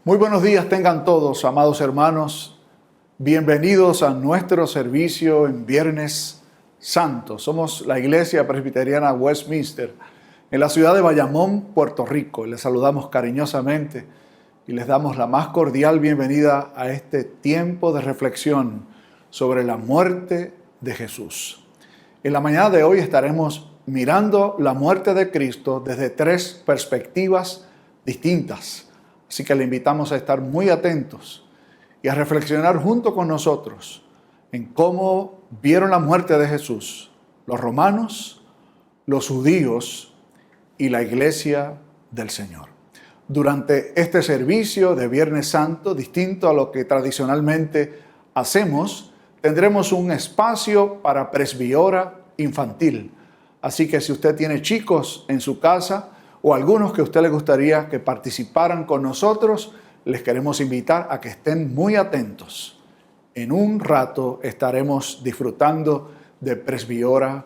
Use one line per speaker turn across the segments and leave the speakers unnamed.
Muy buenos días tengan todos, amados hermanos. Bienvenidos a nuestro servicio en Viernes Santo. Somos la Iglesia Presbiteriana Westminster en la ciudad de Bayamón, Puerto Rico. Les saludamos cariñosamente y les damos la más cordial bienvenida a este tiempo de reflexión sobre la muerte de Jesús. En la mañana de hoy estaremos mirando la muerte de Cristo desde tres perspectivas distintas. Así que le invitamos a estar muy atentos y a reflexionar junto con nosotros en cómo vieron la muerte de Jesús los romanos, los judíos y la Iglesia del Señor. Durante este servicio de Viernes Santo, distinto a lo que tradicionalmente hacemos, tendremos un espacio para presbiora infantil. Así que si usted tiene chicos en su casa, o algunos que a usted le gustaría que participaran con nosotros, les queremos invitar a que estén muy atentos. En un rato estaremos disfrutando de presbiora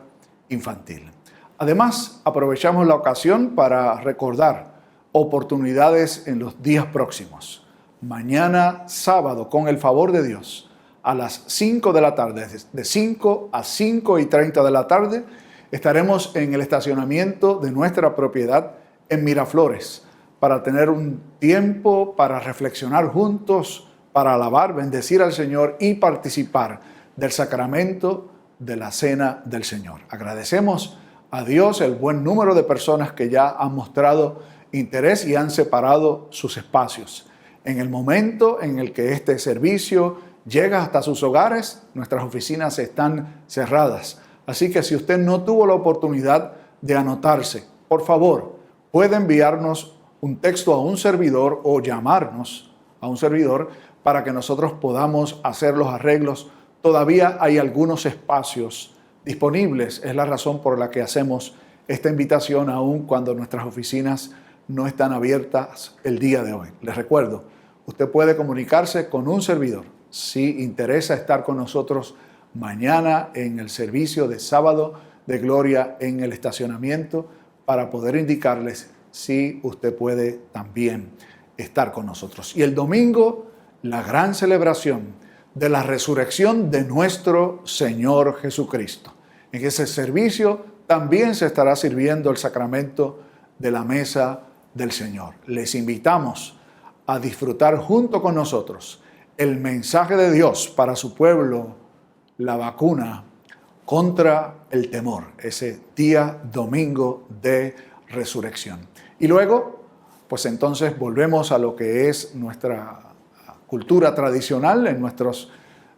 infantil. Además, aprovechamos la ocasión para recordar oportunidades en los días próximos. Mañana sábado, con el favor de Dios, a las 5 de la tarde, de 5 a 5:30 de la tarde, estaremos en el estacionamiento de nuestra propiedad en Miraflores, para tener un tiempo para reflexionar juntos, para alabar, bendecir al Señor y participar del sacramento de la Cena del Señor. Agradecemos a Dios el buen número de personas que ya han mostrado interés y han separado sus espacios. En el momento en el que este servicio llega hasta sus hogares, nuestras oficinas están cerradas. Así que si usted no tuvo la oportunidad de anotarse, por favor, puede enviarnos un texto a un servidor o llamarnos a un servidor para que nosotros podamos hacer los arreglos. Todavía hay algunos espacios disponibles. Es la razón por la que hacemos esta invitación aún cuando nuestras oficinas no están abiertas el día de hoy. Les recuerdo, usted puede comunicarse con un servidor si interesa estar con nosotros mañana en el servicio de sábado de gloria en el estacionamiento, para poder indicarles si usted puede también estar con nosotros. Y el domingo, la gran celebración de la resurrección de nuestro Señor Jesucristo. En ese servicio también se estará sirviendo el sacramento de la mesa del Señor. Les invitamos a disfrutar junto con nosotros el mensaje de Dios para su pueblo, la vacuna contra el temor, ese día domingo de resurrección. Y luego, pues entonces volvemos a lo que es nuestra cultura tradicional en nuestros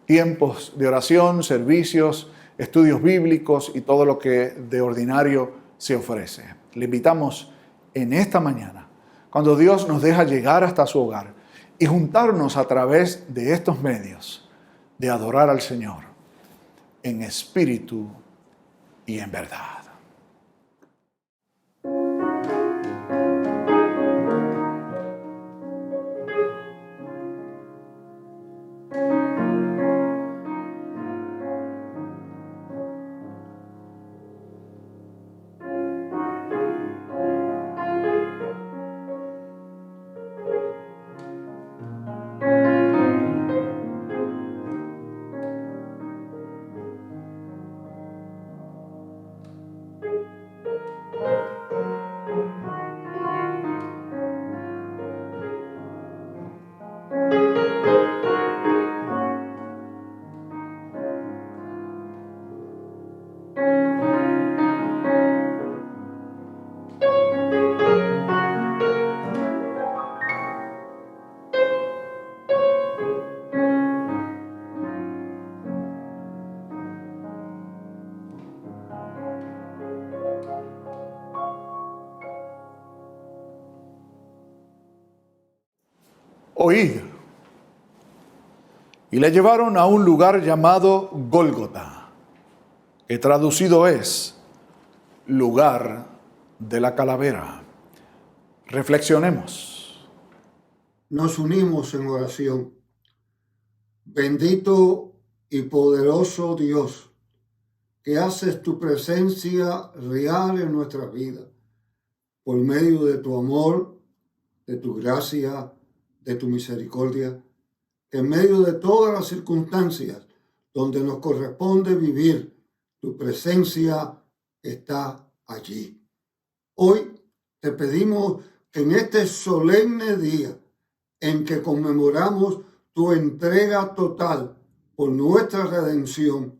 tiempos de oración, servicios, estudios bíblicos y todo lo que de ordinario se ofrece. Le invitamos en esta mañana, cuando Dios nos deja llegar hasta su hogar y juntarnos a través de estos medios, de adorar al Señor en espíritu y en verdad. Oíd. Y le llevaron a un lugar llamado Gólgota, que traducido es lugar de la calavera. Reflexionemos.
Nos unimos en oración. Bendito y poderoso Dios, que haces tu presencia real en nuestra vida, por medio de tu amor, de tu gracia, de tu misericordia, que en medio de todas las circunstancias donde nos corresponde vivir, tu presencia está allí. Hoy te pedimos que en este solemne día en que conmemoramos tu entrega total por nuestra redención,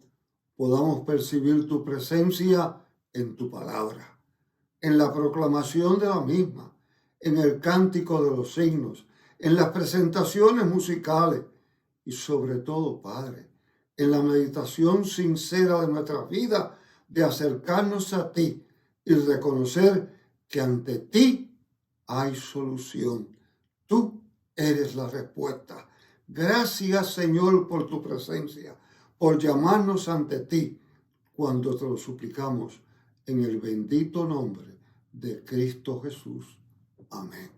podamos percibir tu presencia en tu palabra, en la proclamación de la misma, en el cántico de los signos, en las presentaciones musicales y sobre todo, Padre, en la meditación sincera de nuestra vida, de acercarnos a ti y reconocer que ante ti hay solución. Tú eres la respuesta. Gracias, Señor, por tu presencia, por llamarnos ante ti cuando te lo suplicamos en el bendito nombre de Cristo Jesús. Amén.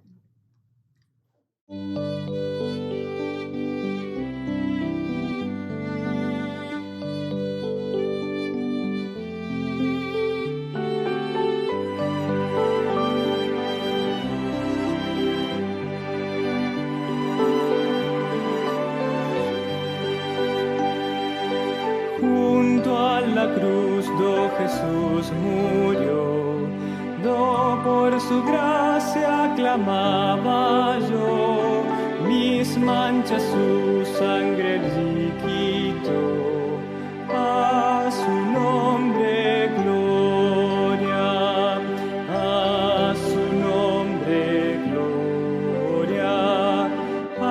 La cruz do Jesús murió, do por su gracia clamaba yo, mis manchas su sangre allí quitó, a su nombre gloria, a su nombre gloria, a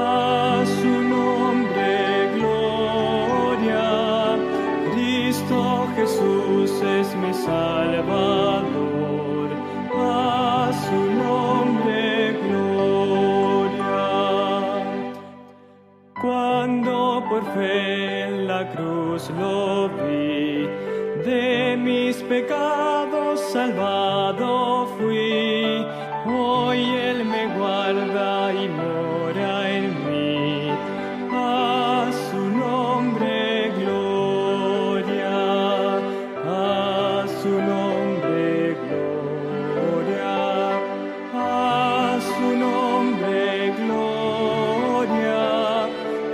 su nombre gloria. Cristo Jesús es mi Salvador, a su nombre gloria. Cuando por fe en la cruz lo vi, de mis pecados salvado fui, hoy Él me guarda y mora en mí, a su nombre gloria, a su nombre gloria, a su nombre gloria.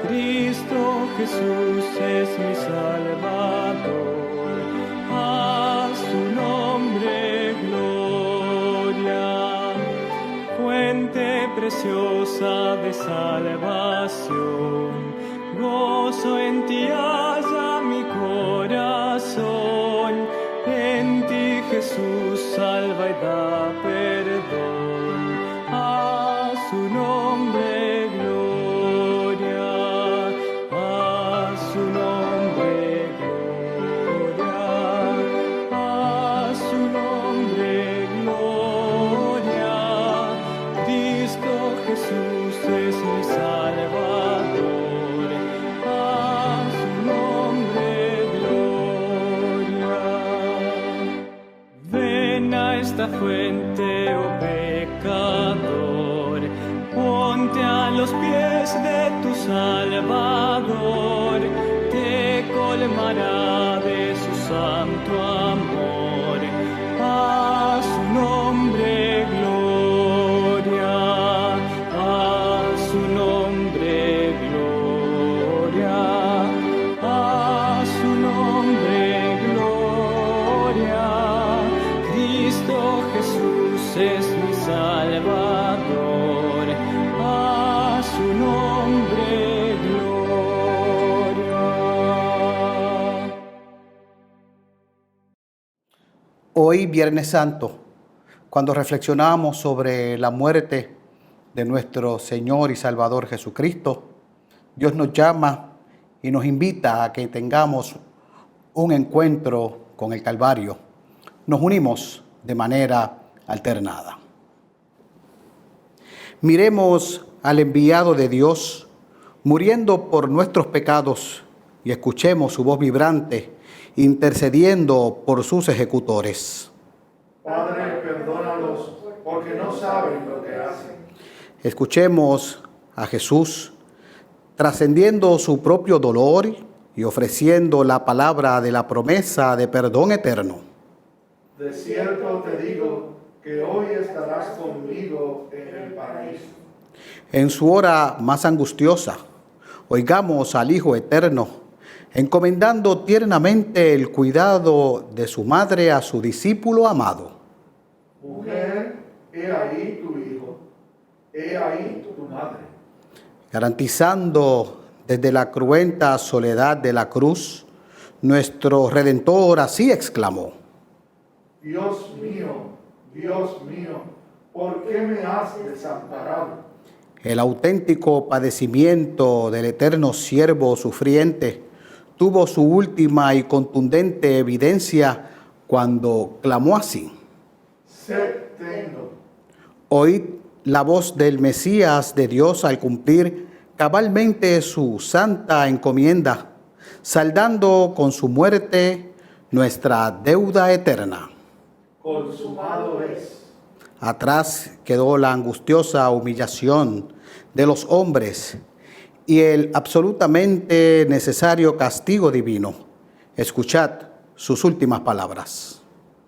Cristo Jesús es mi Salvador, a su nombre gloria. Fuente preciosa de salvación, gozo en ti haya mi corazón, en ti Jesús salva y da perdón, a su nombre gloria, a su nombre gloria, a su nombre gloria. Cristo Jesús es mi Salvador, a su nombre gloria. Ven a esta fuente, oh pecador, ponte a los pies de tu Salvador, te colmará de su santo amor, a su nombre gloria, a su nombre gloria, a su nombre gloria. Cristo Jesús es mi Salvador, a su nombre gloria.
Hoy, Viernes Santo, cuando reflexionamos sobre la muerte de nuestro Señor y Salvador Jesucristo, Dios nos llama y nos invita a que tengamos un encuentro con el Calvario. Nos unimos de manera alternada. Miremos al enviado de Dios muriendo por nuestros pecados y escuchemos su voz vibrante intercediendo por sus ejecutores.
Padre, perdónalos porque no saben lo que hacen.
Escuchemos a Jesús trascendiendo su propio dolor y ofreciendo la palabra de la promesa de perdón eterno.
De cierto te digo que hoy estarás conmigo en el paraíso.
En su hora más angustiosa, oigamos al Hijo Eterno, encomendando tiernamente el cuidado de su madre a su discípulo amado.
Mujer, he ahí tu hijo, he ahí tu madre.
Garantizando desde la cruenta soledad de la cruz, nuestro Redentor así exclamó:
Dios mío, ¿por qué me has desamparado?
El auténtico padecimiento del eterno siervo sufriente tuvo su última y contundente evidencia cuando clamó así:
Sed tengo.
Oíd la voz del Mesías de Dios al cumplir cabalmente su santa encomienda, saldando con su muerte nuestra deuda eterna.
Consumado es.
Atrás quedó la angustiosa humillación de los hombres y el absolutamente necesario castigo divino. Escuchad sus últimas palabras.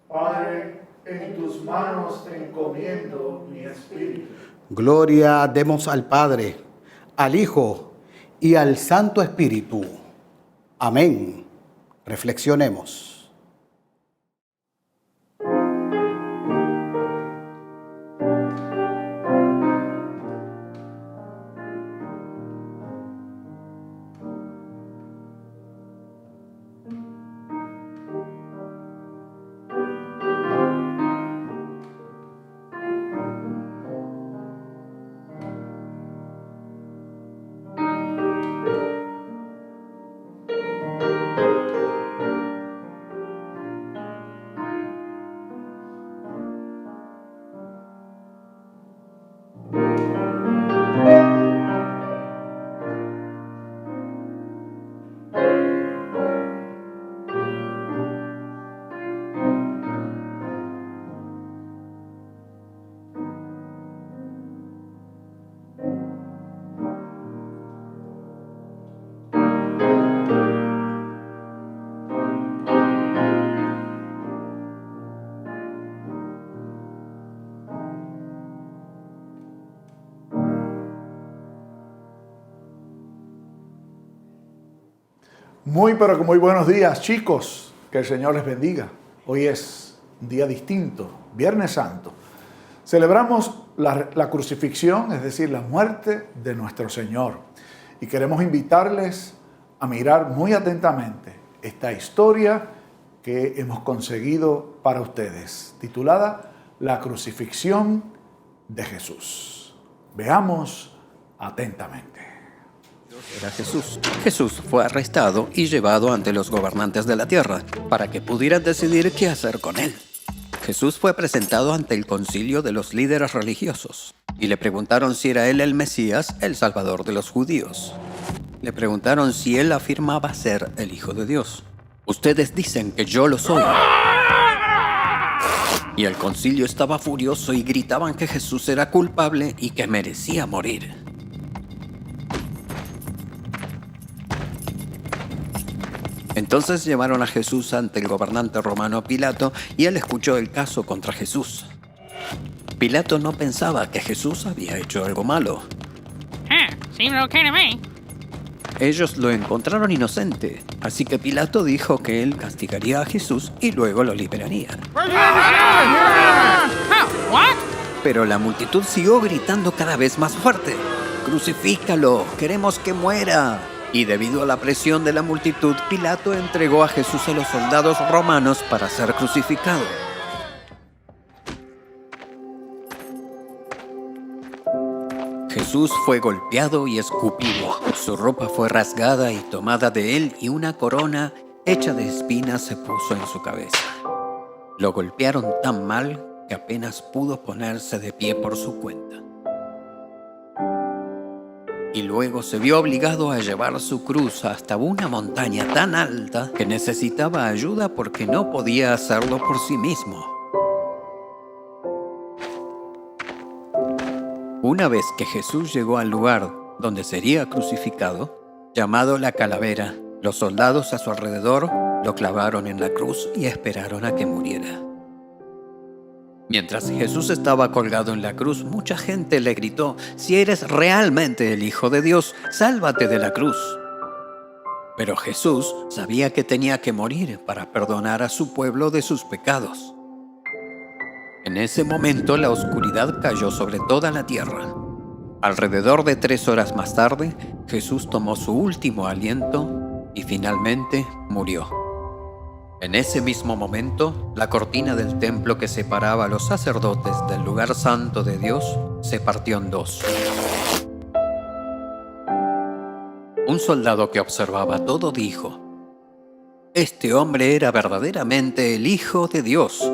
Padre, en tus manos encomiendo mi espíritu.
Gloria demos al Padre, al Hijo y al Santo Espíritu. Amén. Reflexionemos.
Muy pero que muy buenos días, chicos. Que el Señor les bendiga. Hoy es un día distinto, Viernes Santo. Celebramos la crucifixión, es decir, la muerte de nuestro Señor. Y queremos invitarles a mirar muy atentamente esta historia que hemos conseguido para ustedes, titulada La crucifixión de Jesús. Veamos atentamente.
Era Jesús. Jesús fue arrestado y llevado ante los gobernantes de la tierra para que pudieran decidir qué hacer con él. Jesús fue presentado ante el concilio de los líderes religiosos y le preguntaron si era él el Mesías, el Salvador de los judíos. Le preguntaron si él afirmaba ser el Hijo de Dios. Ustedes dicen que yo lo soy. Y el concilio estaba furioso y gritaban que Jesús era culpable y que merecía morir. Entonces llevaron a Jesús ante el gobernante romano Pilato y él escuchó el caso contra Jesús. Pilato no pensaba que Jesús había hecho algo malo.
Seems okay to me.
Ellos lo encontraron inocente, así que Pilato dijo que él castigaría a Jesús y luego lo liberaría.
Oh, what?
Pero la multitud siguió gritando cada vez más fuerte: ¡Crucifícalo! ¡Queremos que muera! Y debido a la presión de la multitud, Pilato entregó a Jesús a los soldados romanos para ser crucificado. Jesús fue golpeado y escupido. Su ropa fue rasgada y tomada de él y una corona hecha de espinas se puso en su cabeza. Lo golpearon tan mal que apenas pudo ponerse de pie por su cuenta. Y luego se vio obligado a llevar su cruz hasta una montaña tan alta que necesitaba ayuda porque no podía hacerlo por sí mismo. Una vez que Jesús llegó al lugar donde sería crucificado, llamado la Calavera, los soldados a su alrededor lo clavaron en la cruz y esperaron a que muriera. Mientras Jesús estaba colgado en la cruz, mucha gente le gritó: «Si eres realmente el Hijo de Dios, sálvate de la cruz». Pero Jesús sabía que tenía que morir para perdonar a su pueblo de sus pecados. En ese momento la oscuridad cayó sobre toda la tierra. Alrededor de 3 horas más tarde, Jesús tomó su último aliento y finalmente murió. En ese mismo momento, la cortina del templo que separaba a los sacerdotes del lugar santo de Dios se partió en 2. Un soldado que observaba todo dijo: «Este hombre era verdaderamente el Hijo de Dios».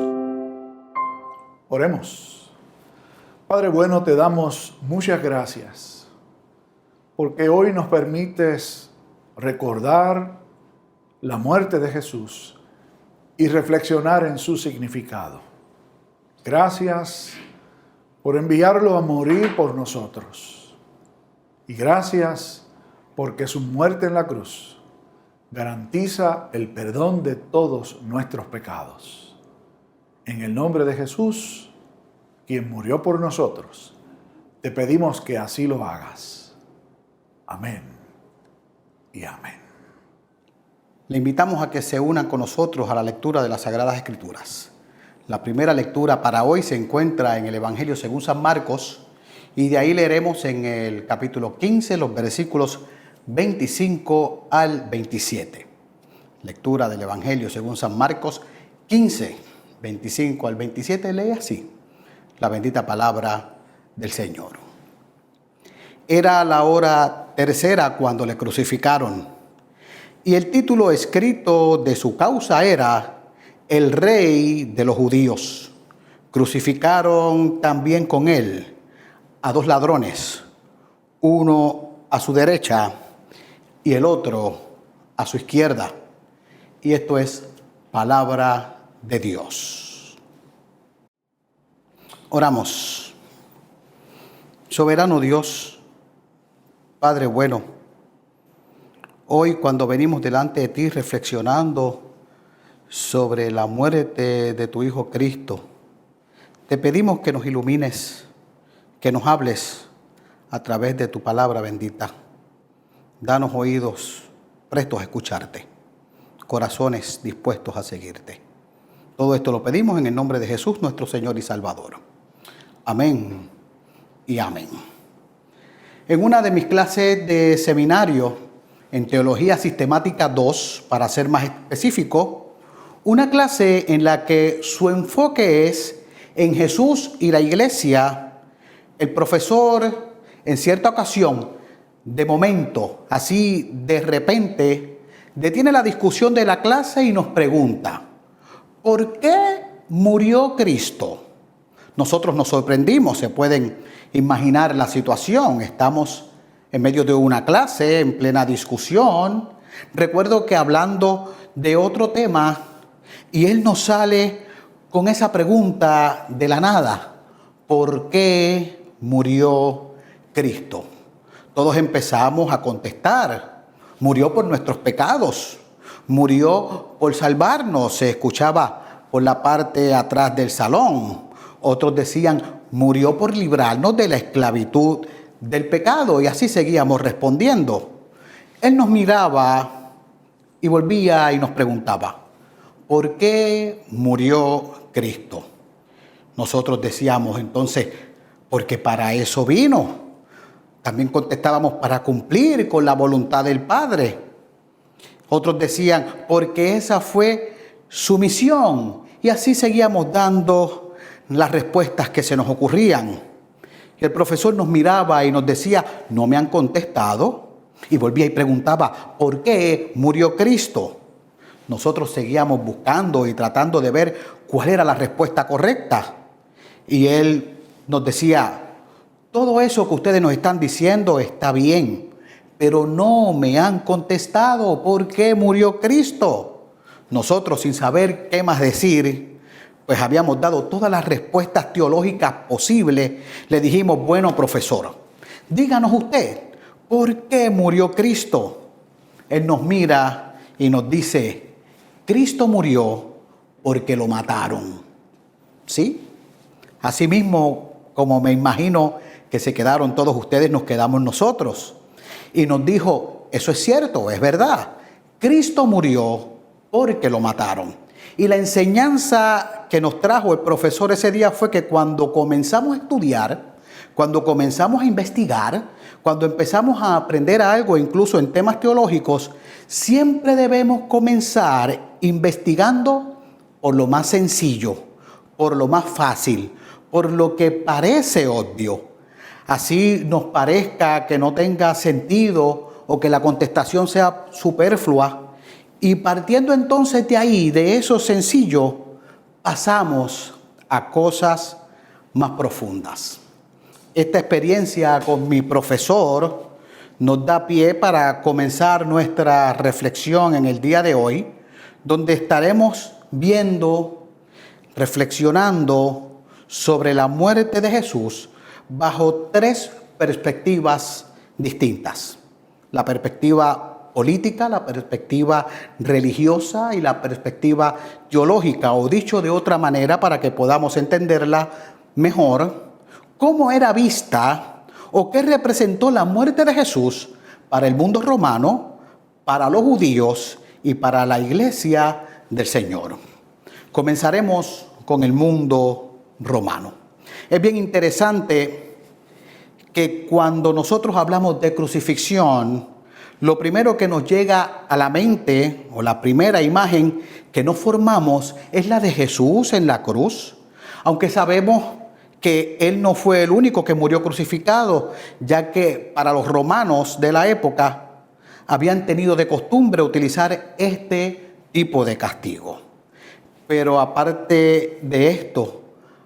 Oremos. Padre bueno, te damos muchas gracias porque hoy nos permites recordar la muerte de Jesús y reflexionar en su significado. Gracias por enviarlo a morir por nosotros. Y gracias porque su muerte en la cruz garantiza el perdón de todos nuestros pecados. En el nombre de Jesús, quien murió por nosotros, te pedimos que así lo hagas. Amén y amén.
Le invitamos a que se unan con nosotros a la lectura de las Sagradas Escrituras. La primera lectura para hoy se encuentra en el Evangelio según San Marcos y de ahí leeremos en el capítulo 15 los versículos 25 al 27. Lectura del Evangelio según San Marcos 15, 25 al 27, lee así la bendita palabra del Señor. Era la hora tercera cuando le crucificaron. Y el título escrito de su causa era El Rey de los Judíos. Crucificaron también con él a 2 ladrones, uno a su derecha y el otro a su izquierda. Y esto es palabra de Dios. Oramos. Soberano Dios, Padre bueno, hoy cuando venimos delante de ti reflexionando sobre la muerte de tu Hijo Cristo, te pedimos que nos ilumines, que nos hables a través de tu palabra bendita. Danos oídos prestos a escucharte, corazones dispuestos a seguirte. Todo esto lo pedimos en el nombre de Jesús, nuestro Señor y Salvador. Amén y amén. En una de mis clases de seminario, en Teología Sistemática 2, para ser más específico, una clase en la que su enfoque es en Jesús y la iglesia, el profesor en cierta ocasión, de momento, así de repente, detiene la discusión de la clase y nos pregunta: ¿por qué murió Cristo? Nosotros nos sorprendimos, se pueden imaginar la situación, estamos en medio de una clase, en plena discusión. Recuerdo que hablando de otro tema, y él nos sale con esa pregunta de la nada: ¿por qué murió Cristo? Todos empezamos a contestar: murió por nuestros pecados, murió por salvarnos. Se escuchaba por la parte atrás del salón. Otros decían: murió por librarnos de la esclavitud del pecado, y así seguíamos respondiendo. Él nos miraba y volvía y nos preguntaba: ¿por qué murió Cristo? Nosotros decíamos entonces: porque para eso vino. También contestábamos: para cumplir con la voluntad del Padre. Otros decían: porque esa fue su misión. Y así seguíamos dando las respuestas que se nos ocurrían. El profesor nos miraba y nos decía: no me han contestado. Y volvía y preguntaba: ¿por qué murió Cristo? Nosotros seguíamos buscando y tratando de ver cuál era la respuesta correcta. Y él nos decía: todo eso que ustedes nos están diciendo está bien, pero no me han contestado por qué murió Cristo. Nosotros, sin saber qué más decir, pues habíamos dado todas las respuestas teológicas posibles. Le dijimos: bueno, profesor, díganos usted, ¿por qué murió Cristo? Él nos mira y nos dice: Cristo murió porque lo mataron. ¿Sí? Asimismo, como me imagino que se quedaron todos ustedes, nos quedamos nosotros. Y nos dijo, eso es cierto, es verdad. Cristo murió porque lo mataron. Y la enseñanza que nos trajo el profesor ese día fue que cuando comenzamos a estudiar, cuando comenzamos a investigar, cuando empezamos a aprender algo, incluso en temas teológicos, siempre debemos comenzar investigando por lo más sencillo, por lo más fácil, por lo que parece obvio. Así nos parezca que no tenga sentido o que la contestación sea superflua. Y partiendo entonces de ahí, de eso sencillo, pasamos a cosas más profundas. Esta experiencia con mi profesor nos da pie para comenzar nuestra reflexión en el día de hoy, donde estaremos viendo, reflexionando sobre la muerte de Jesús bajo tres perspectivas distintas. La perspectiva política, la perspectiva religiosa y la perspectiva teológica, o dicho de otra manera para que podamos entenderla mejor, cómo era vista o qué representó la muerte de Jesús para el mundo romano, para los judíos y para la iglesia del Señor. Comenzaremos con el mundo romano. Es bien interesante que cuando nosotros hablamos de crucifixión, lo primero que nos llega a la mente, o la primera imagen que nos formamos, es la de Jesús en la cruz, aunque sabemos que Él no fue el único que murió crucificado, ya que para los romanos de la época habían tenido de costumbre utilizar este tipo de castigo. Pero aparte de esto,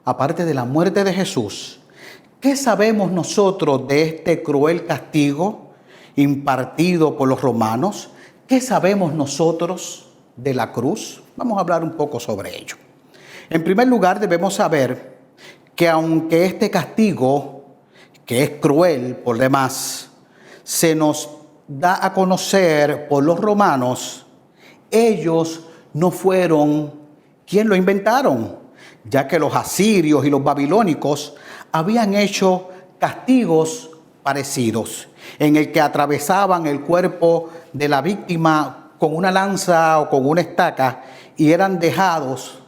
aparte de la muerte de Jesús, ¿qué sabemos nosotros de este cruel castigo impartido por los romanos? ¿Qué sabemos nosotros de la cruz? Vamos a hablar un poco sobre ello. En primer lugar, debemos saber que aunque este castigo, que es cruel por demás, se nos da a conocer por los romanos, ellos no fueron quien lo inventaron, ya que los asirios y los babilónicos habían hecho castigos parecidos, en el que atravesaban el cuerpo de la víctima con una lanza o con una estaca y eran dejados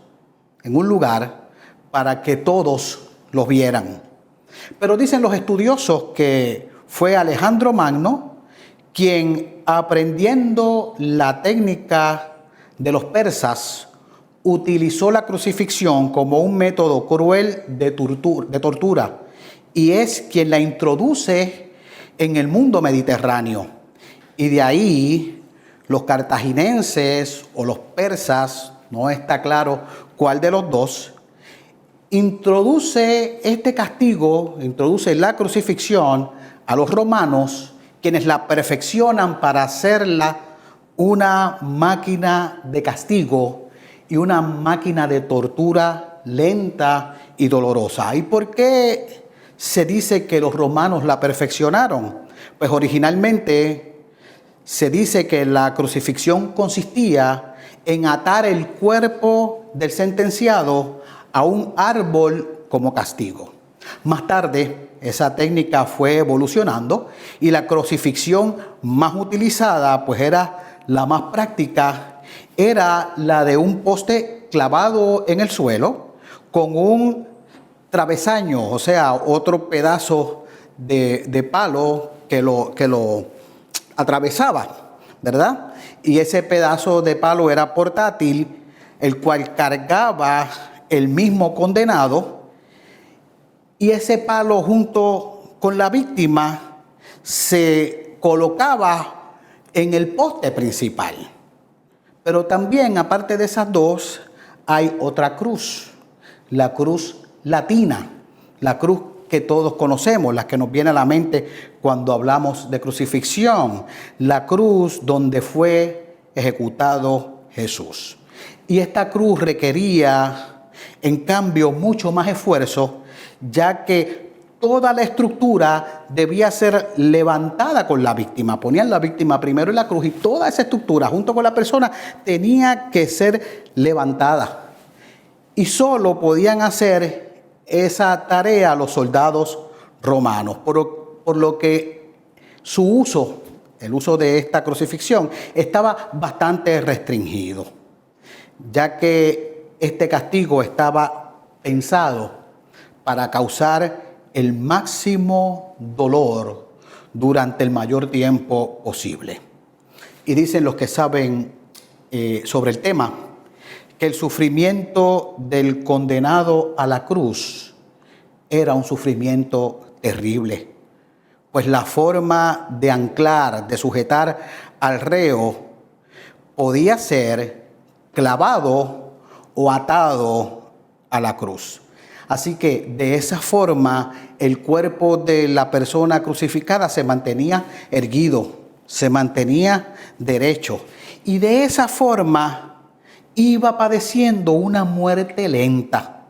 en un lugar para que todos los vieran. Pero dicen los estudiosos que fue Alejandro Magno quien, aprendiendo la técnica de los persas, utilizó la crucifixión como un método cruel de tortura, y es quien la introduce en el mundo mediterráneo. Y de ahí los cartaginenses o los persas, no está claro cuál de los dos, introduce este castigo, introduce la crucifixión a los romanos, quienes la perfeccionan para hacerla una máquina de castigo y una máquina de tortura lenta y dolorosa. ¿Y por qué se dice que los romanos la perfeccionaron? Pues originalmente se dice que la crucifixión consistía en atar el cuerpo del sentenciado a un árbol como castigo. Más tarde, esa técnica fue evolucionando y la crucifixión más utilizada, pues era la más práctica, era la de un poste clavado en el suelo con un travesaño, o sea, otro pedazo de palo que lo atravesaba, ¿verdad? Y ese pedazo de palo era portátil, el cual cargaba el mismo condenado, y ese palo junto con la víctima se colocaba en el poste principal. Pero también, aparte de esas dos, hay otra cruz, la cruz latina, la cruz que todos conocemos, la que nos viene a la mente cuando hablamos de crucifixión, la cruz donde fue ejecutado Jesús. Y esta cruz requería, en cambio, mucho más esfuerzo, ya que toda la estructura debía ser levantada con la víctima. Ponían la víctima primero en la cruz y toda esa estructura, junto con la persona, tenía que ser levantada. Y solo podían hacer esa tarea a los soldados romanos, por lo que su uso, el uso de esta crucifixión, estaba bastante restringido, ya que este castigo estaba pensado para causar el máximo dolor durante el mayor tiempo posible. Y dicen los que saben sobre el tema, que el sufrimiento del condenado a la cruz era un sufrimiento terrible, pues la forma de anclar, de sujetar al reo podía ser clavado o atado a la cruz. Así que de esa forma el cuerpo de la persona crucificada se mantenía erguido, se mantenía derecho, y de esa forma iba padeciendo una muerte lenta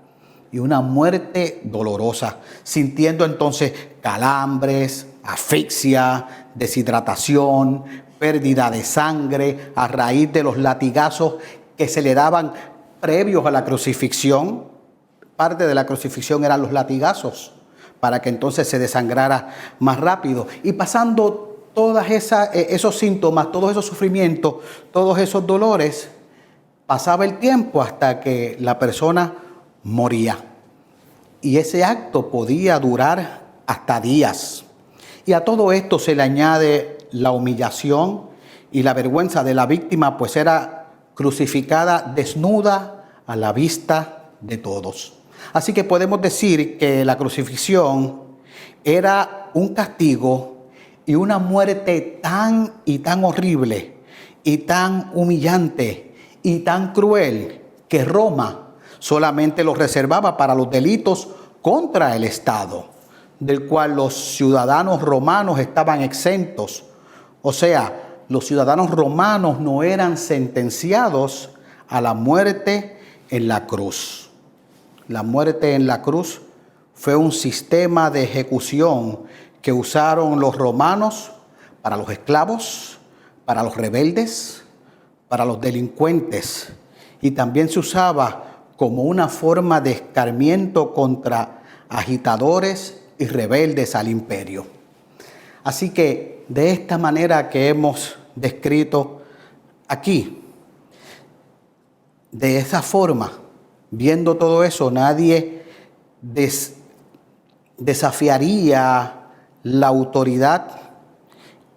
y una muerte dolorosa, sintiendo entonces calambres, asfixia, deshidratación, pérdida de sangre a raíz de los latigazos que se le daban previos a la crucifixión. Parte de la crucifixión eran los latigazos para que entonces se desangrara más rápido, y pasando todos esos síntomas, todos esos sufrimientos, todos esos dolores, pasaba el tiempo hasta que la persona moría. Y ese acto podía durar hasta días. Y a todo esto se le añade la humillación y la vergüenza de la víctima, pues era crucificada desnuda a la vista de todos. Así que podemos decir que la crucifixión era un castigo y una muerte tan y tan horrible y tan humillante y tan cruel que Roma solamente lo reservaba para los delitos contra el Estado, del cual los ciudadanos romanos estaban exentos. O sea, los ciudadanos romanos no eran sentenciados a la muerte en la cruz. La muerte en la cruz fue un sistema de ejecución que usaron los romanos para los esclavos, para los rebeldes, para los delincuentes, y también se usaba como una forma de escarmiento contra agitadores y rebeldes al imperio. Así que de esta manera que hemos descrito aquí, de esa forma, viendo todo eso, nadie desafiaría la autoridad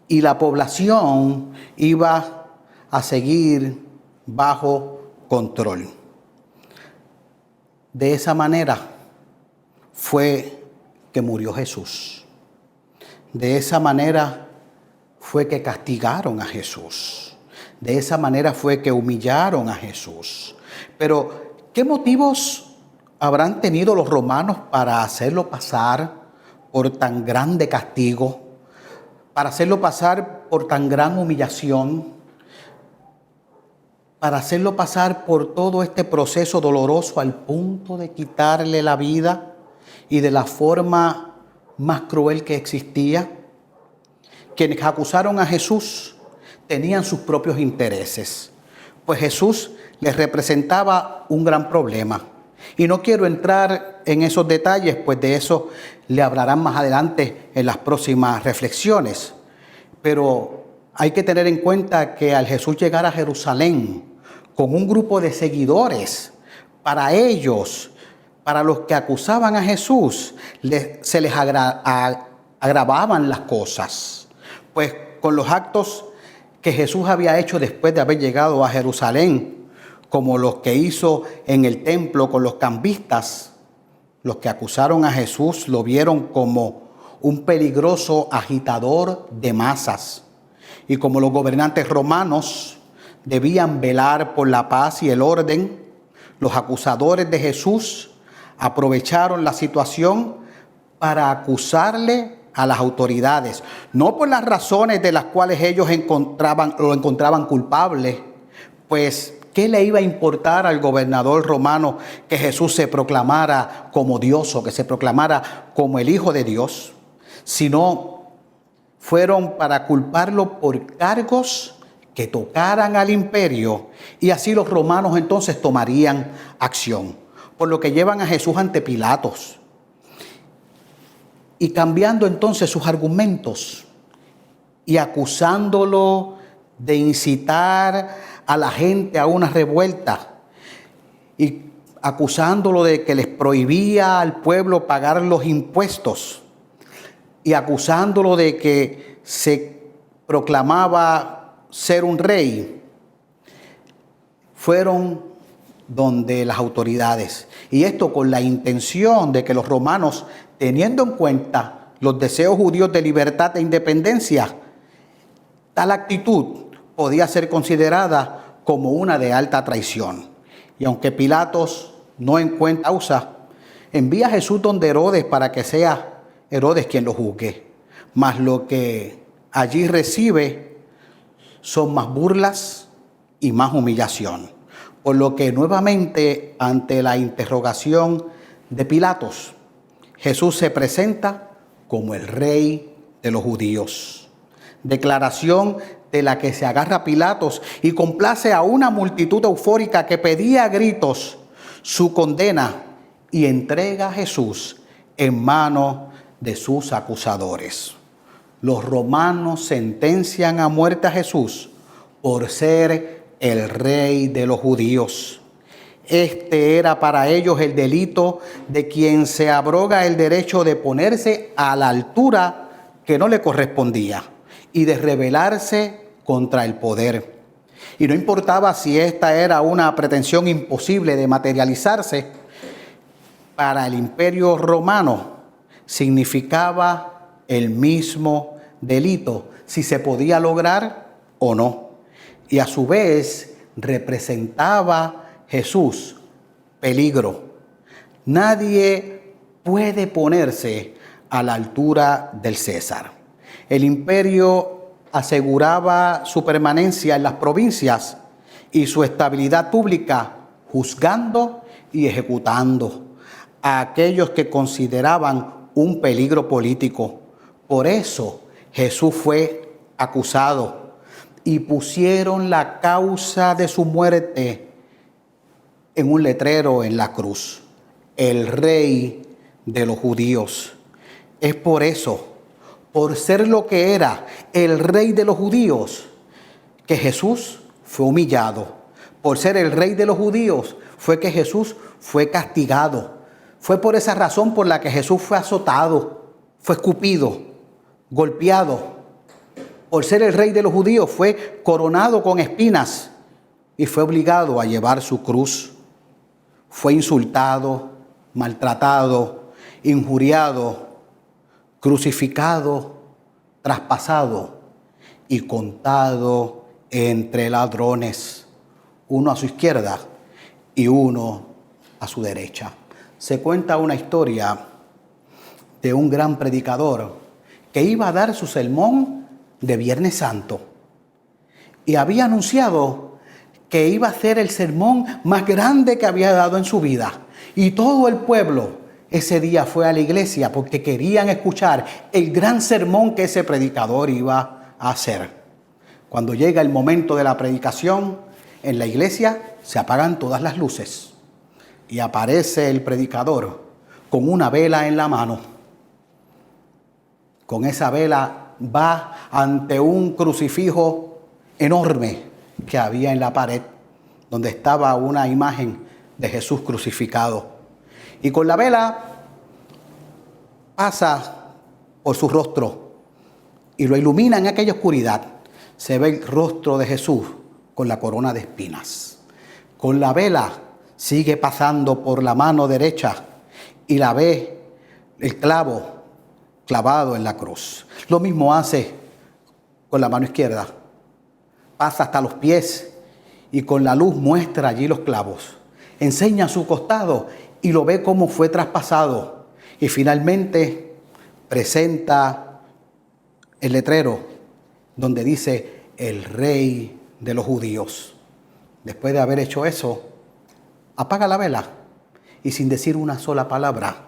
y la población iba a seguir bajo control. De esa manera fue que murió Jesús. De esa manera fue que castigaron a Jesús. De esa manera fue que humillaron a Jesús. Pero, ¿qué motivos habrán tenido los romanos para hacerlo pasar por tan grande castigo, para hacerlo pasar por tan gran humillación, para hacerlo pasar por todo este proceso doloroso al punto de quitarle la vida y de la forma más cruel que existía? Quienes acusaron a Jesús tenían sus propios intereses, pues Jesús les representaba un gran problema. Y no quiero entrar en esos detalles, pues de eso le hablarán más adelante en las próximas reflexiones. Pero hay que tener en cuenta que al Jesús llegar a Jerusalén con un grupo de seguidores, para ellos, para los que acusaban a Jesús, se les agravaban las cosas. Pues con los actos que Jesús había hecho después de haber llegado a Jerusalén, como los que hizo en el templo con los cambistas, los que acusaron a Jesús lo vieron como un peligroso agitador de masas. Y como los gobernantes romanos debían velar por la paz y el orden, los acusadores de Jesús aprovecharon la situación para acusarle a las autoridades, no por las razones de las cuales ellos lo encontraban culpable, pues ¿qué le iba a importar al gobernador romano que Jesús se proclamara como Dios o que se proclamara como el Hijo de Dios? Sino fueron para culparlo por cargos que tocaran al imperio, y así los romanos entonces tomarían acción. por lo que llevan a Jesús ante Pilatos. Y cambiando entonces sus argumentos y acusándolo de incitar a la gente a una revuelta y acusándolo de que les prohibía al pueblo pagar los impuestos y acusándolo de que se proclamaba ser un rey, fueron donde las autoridades. Y esto con la intención de que los romanos, teniendo en cuenta los deseos judíos de libertad e independencia, tal actitud podía ser considerada como una de alta traición. Y aunque Pilatos no encuentra causa, envía a Jesús donde Herodes para que sea Herodes quien lo juzgue. Mas lo que allí recibe son más burlas y más humillación. Por lo que nuevamente ante la interrogación de Pilatos, Jesús se presenta como el rey de los judíos. Declaración de la que se agarra Pilatos y complace a una multitud eufórica que pedía a gritos su condena y entrega a Jesús en manos de sus acusadores. Los romanos sentencian a muerte a Jesús por ser el rey de los judíos. Este era para ellos el delito de quien se abroga el derecho de ponerse a la altura que no le correspondía y de rebelarse contra el poder. Y no importaba si esta era una pretensión imposible de materializarse, para el imperio romano significaba el mismo delito, si se podía lograr o no. Y a su vez representaba Jesús peligro. Nadie puede ponerse a la altura del César. El imperio aseguraba su permanencia en las provincias y su estabilidad pública, juzgando y ejecutando a aquellos que consideraban un peligro político. Por eso Jesús fue acusado y pusieron la causa de su muerte en un letrero en la cruz: el rey de los judíos. Es por eso, por ser lo que era el rey de los judíos, que Jesús fue humillado. Por ser el rey de los judíos fue que Jesús fue castigado. Fue por esa razón por la que Jesús fue azotado, fue escupido, golpeado. Por ser el rey de los judíos fue coronado con espinas y fue obligado a llevar su cruz. Fue insultado, maltratado, injuriado, crucificado, traspasado y contado entre ladrones, uno a su izquierda y uno a su derecha. Se cuenta una historia de un gran predicador que iba a dar su sermón de Viernes Santo y había anunciado que iba a hacer el sermón más grande que había dado en su vida. Y todo el pueblo ese día fue a la iglesia porque querían escuchar el gran sermón que ese predicador iba a hacer. Cuando llega el momento de la predicación, en la iglesia se apagan todas las luces y aparece el predicador con una vela en la mano. Con esa vela va ante un crucifijo enorme que había en la pared, donde estaba una imagen de Jesús crucificado. Y con la vela pasa por su rostro y lo ilumina en aquella oscuridad. Se ve el rostro de Jesús con la corona de espinas. Con la vela sigue pasando por la mano derecha y la ve el clavo clavado en la cruz. Lo mismo hace con la mano izquierda. Pasa hasta los pies y con la luz muestra allí los clavos. Enseña su costado y lo ve cómo fue traspasado. Y finalmente presenta el letrero donde dice: el rey de los judíos. Después de haber hecho eso, apaga la vela y sin decir una sola palabra,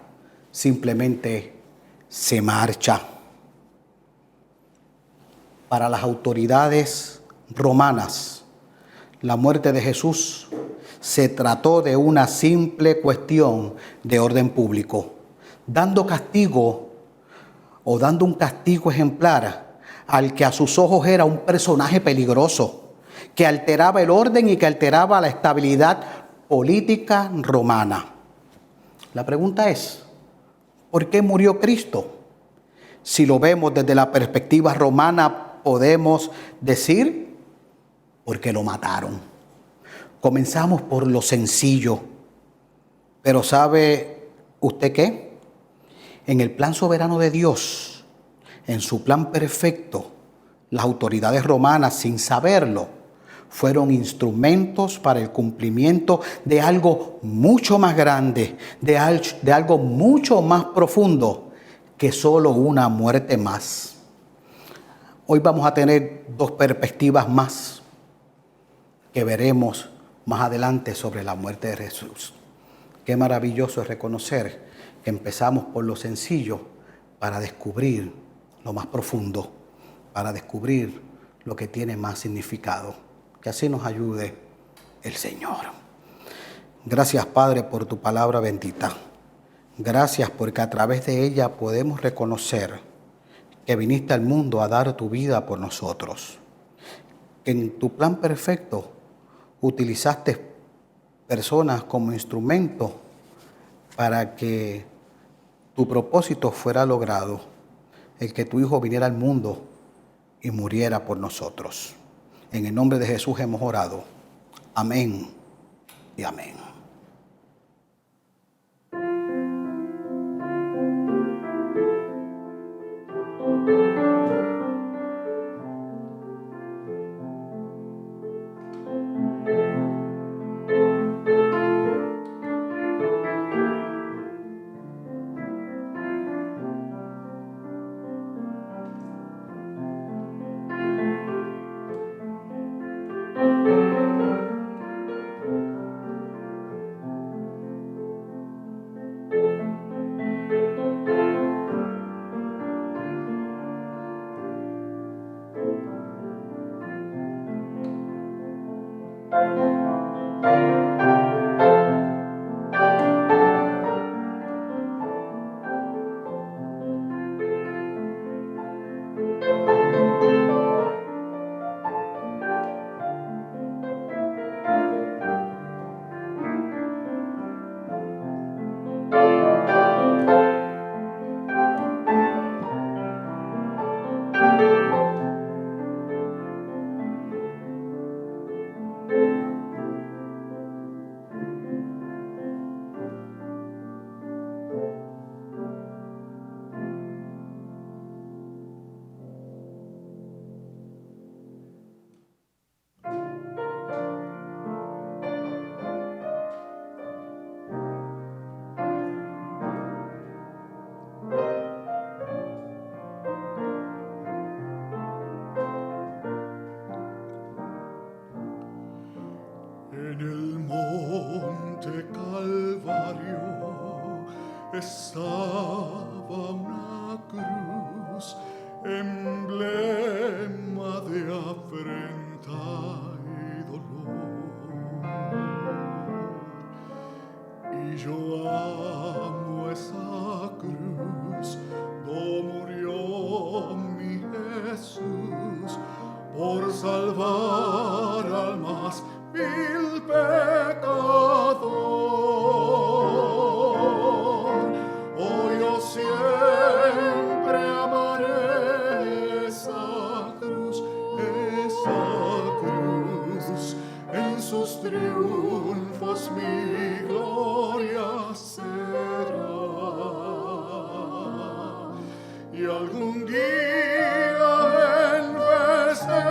simplemente se marcha. Para las autoridades romanas, la muerte de Jesús se trató de una simple cuestión de orden público, dando un castigo ejemplar al que a sus ojos era un personaje peligroso, que alteraba el orden y que alteraba la estabilidad política romana. La pregunta es, ¿por qué murió Cristo? Si lo vemos desde la perspectiva romana, podemos decir, porque lo mataron. Comenzamos por lo sencillo, pero ¿sabe usted qué? En el plan soberano de Dios, en su plan perfecto, las autoridades romanas, sin saberlo, fueron instrumentos para el cumplimiento de algo mucho más grande, de algo mucho más profundo que solo una muerte más. Hoy vamos a tener dos perspectivas más que veremos más adelante sobre la muerte de Jesús. Qué maravilloso es reconocer que empezamos por lo sencillo para descubrir lo más profundo, para descubrir lo que tiene más significado. Que así nos ayude el Señor. Gracias, Padre, por tu palabra bendita. Gracias porque a través de ella podemos reconocer que viniste al mundo a dar tu vida por nosotros. Que en tu plan perfecto utilizaste personas como instrumento para que tu propósito fuera logrado, el que tu Hijo viniera al mundo y muriera por nosotros. En el nombre de Jesús hemos orado. Amén y amén.
En el monte Calvario estaba una cruz, emblema de afrenta y dolor. Y yo amo esa cruz, do murió mi Jesús por salvar al más vil pecador. Oh, yo siempre amaré esa cruz, en sus triunfos mi gloria será. Y algún día en vez de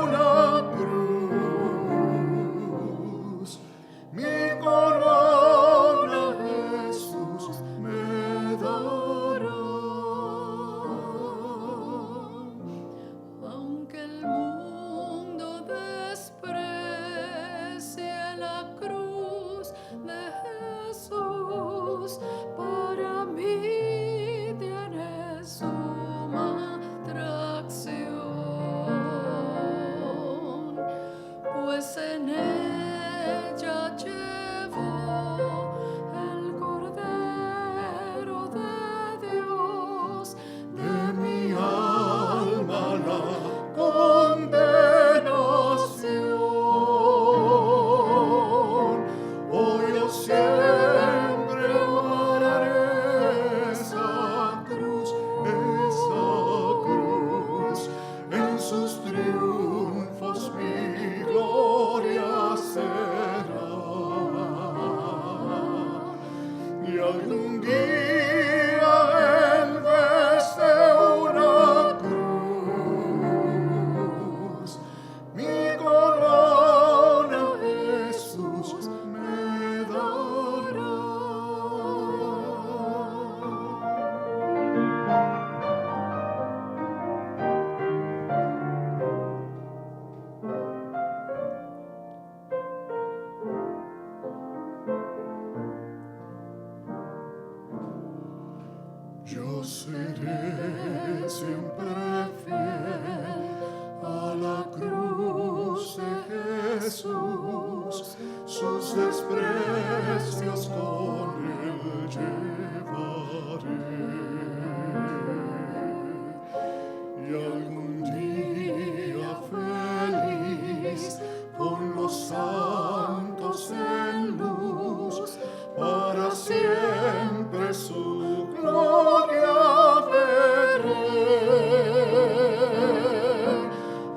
una cruz, mi corona Jesús me dará.
Aunque el mundo desprecie la cruz de Jesús, para mí tiene suma
algún día en vez de una cruz, mi corona Jesús me dará. Yo seré siempre fiel a la cruz de Jesús, sus desprecios con él llevaré. Y algún día feliz con los santos en luz, para siempre su gloria veré.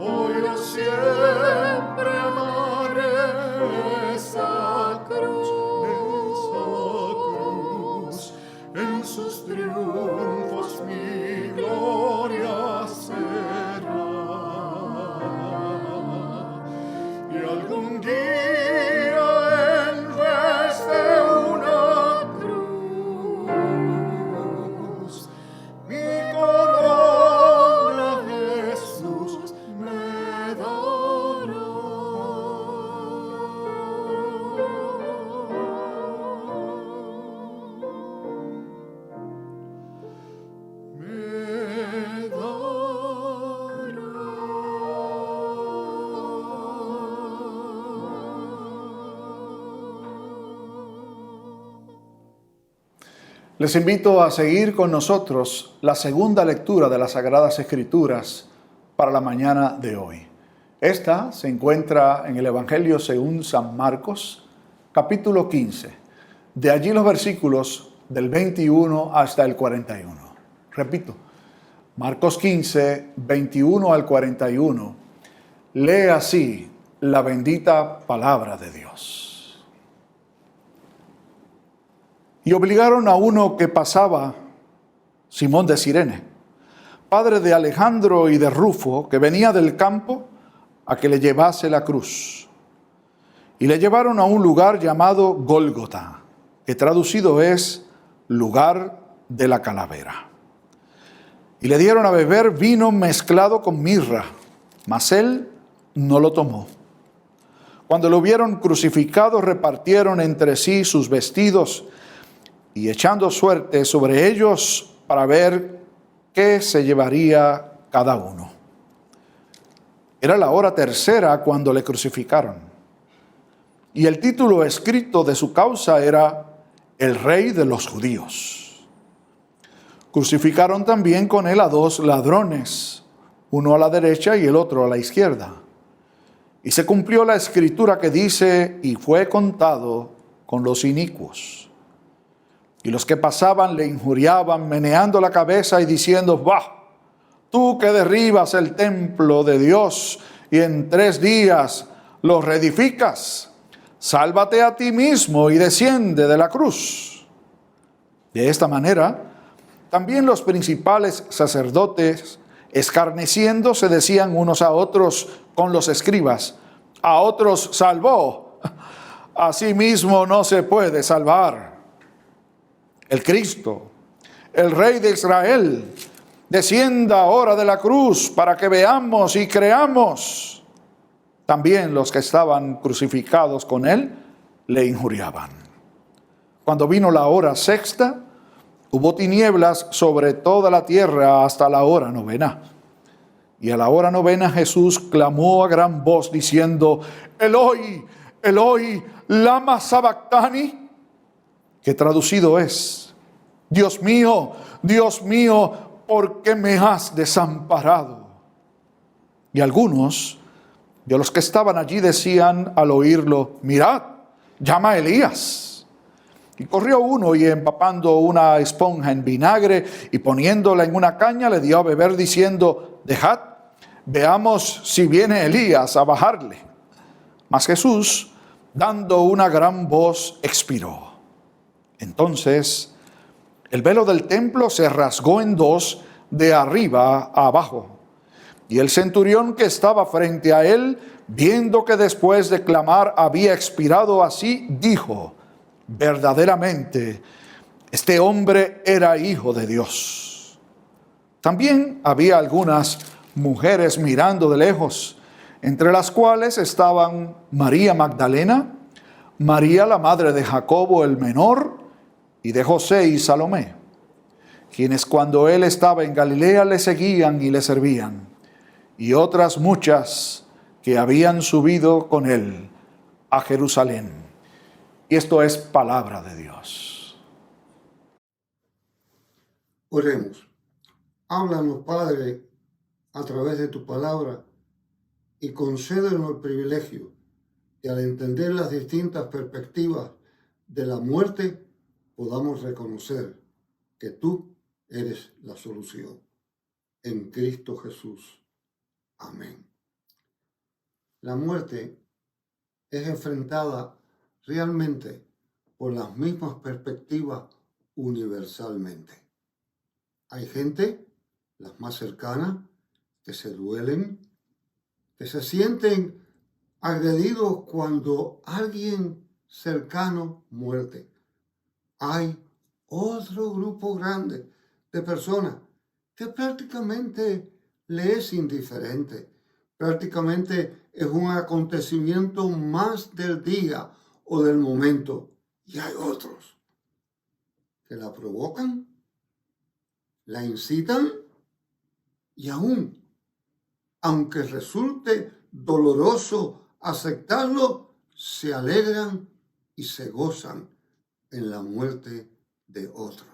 Hoy yo siempre amaré esa cruz, en sus triunfos mi gloria será. Y algún día en vez de una cruz, mi corona Jesús me dará. Me
Les invito a seguir con nosotros la segunda lectura de las Sagradas Escrituras para la mañana de hoy. Esta se encuentra en el Evangelio según San Marcos, capítulo 15. De allí los versículos del 21 hasta el 41. Repito, Marcos 15, 21 al 41. Lee así la bendita palabra de Dios. Y obligaron a uno que pasaba, Simón de Cirene, padre de Alejandro y de Rufo, que venía del campo, a que le llevase la cruz. Y le llevaron a un lugar llamado Gólgota, que traducido es lugar de la calavera. Y le dieron a beber vino mezclado con mirra, mas él no lo tomó. Cuando lo hubieron crucificado, repartieron entre sí sus vestidos, y echando suerte sobre ellos para ver qué se llevaría cada uno. Era la hora tercera cuando le crucificaron. Y el título escrito de su causa era El Rey de los Judíos. Crucificaron también con él a dos ladrones, uno a la derecha y el otro a la izquierda. Y se cumplió la escritura que dice, y fue contado con los inicuos. Y los que pasaban le injuriaban, meneando la cabeza y diciendo, ¡bah! Tú que derribas el templo de Dios y en 3 días lo reedificas, sálvate a ti mismo y desciende de la cruz. De esta manera, también los principales sacerdotes, escarneciendo, se decían unos a otros con los escribas, a otros salvó, a sí mismo no se puede salvar. El Cristo, el Rey de Israel, descienda ahora de la cruz para que veamos y creamos. También los que estaban crucificados con él le injuriaban. Cuando vino la hora sexta, hubo tinieblas sobre toda la tierra hasta la hora novena. Y a la hora novena Jesús clamó a gran voz diciendo, Eloi, Eloi, lama sabactani, que traducido es, Dios mío, ¿por qué me has desamparado? Y algunos de los que estaban allí decían al oírlo, mirad, llama a Elías. Y corrió uno y empapando una esponja en vinagre y poniéndola en una caña le dio a beber diciendo, dejad, veamos si viene Elías a bajarle. Mas Jesús, dando una gran voz, expiró. Entonces, el velo del templo se rasgó en dos de arriba a abajo. Y el centurión que estaba frente a él, viendo que después de clamar había expirado así, dijo: verdaderamente, este hombre era hijo de Dios. También había algunas mujeres mirando de lejos, entre las cuales estaban María Magdalena, María la madre de Jacobo el menor y de José y Salomé, quienes cuando él estaba en Galilea le seguían y le servían, y otras muchas que habían subido con él a Jerusalén. Y esto es palabra de Dios.
Oremos. Háblanos, Padre, a través de tu palabra y concédenos el privilegio de, al entender las distintas perspectivas de la muerte, podamos reconocer que tú eres la solución. En Cristo Jesús. Amén. La muerte es enfrentada realmente por las mismas perspectivas universalmente. Hay gente, las más cercanas, que se duelen, que se sienten agredidos cuando alguien cercano muere. Hay otro grupo grande de personas que prácticamente le es indiferente, prácticamente es un acontecimiento más del día o del momento. Y hay otros que la provocan, la incitan y aún, aunque resulte doloroso aceptarlo, se alegran y se gozan en la muerte de otros.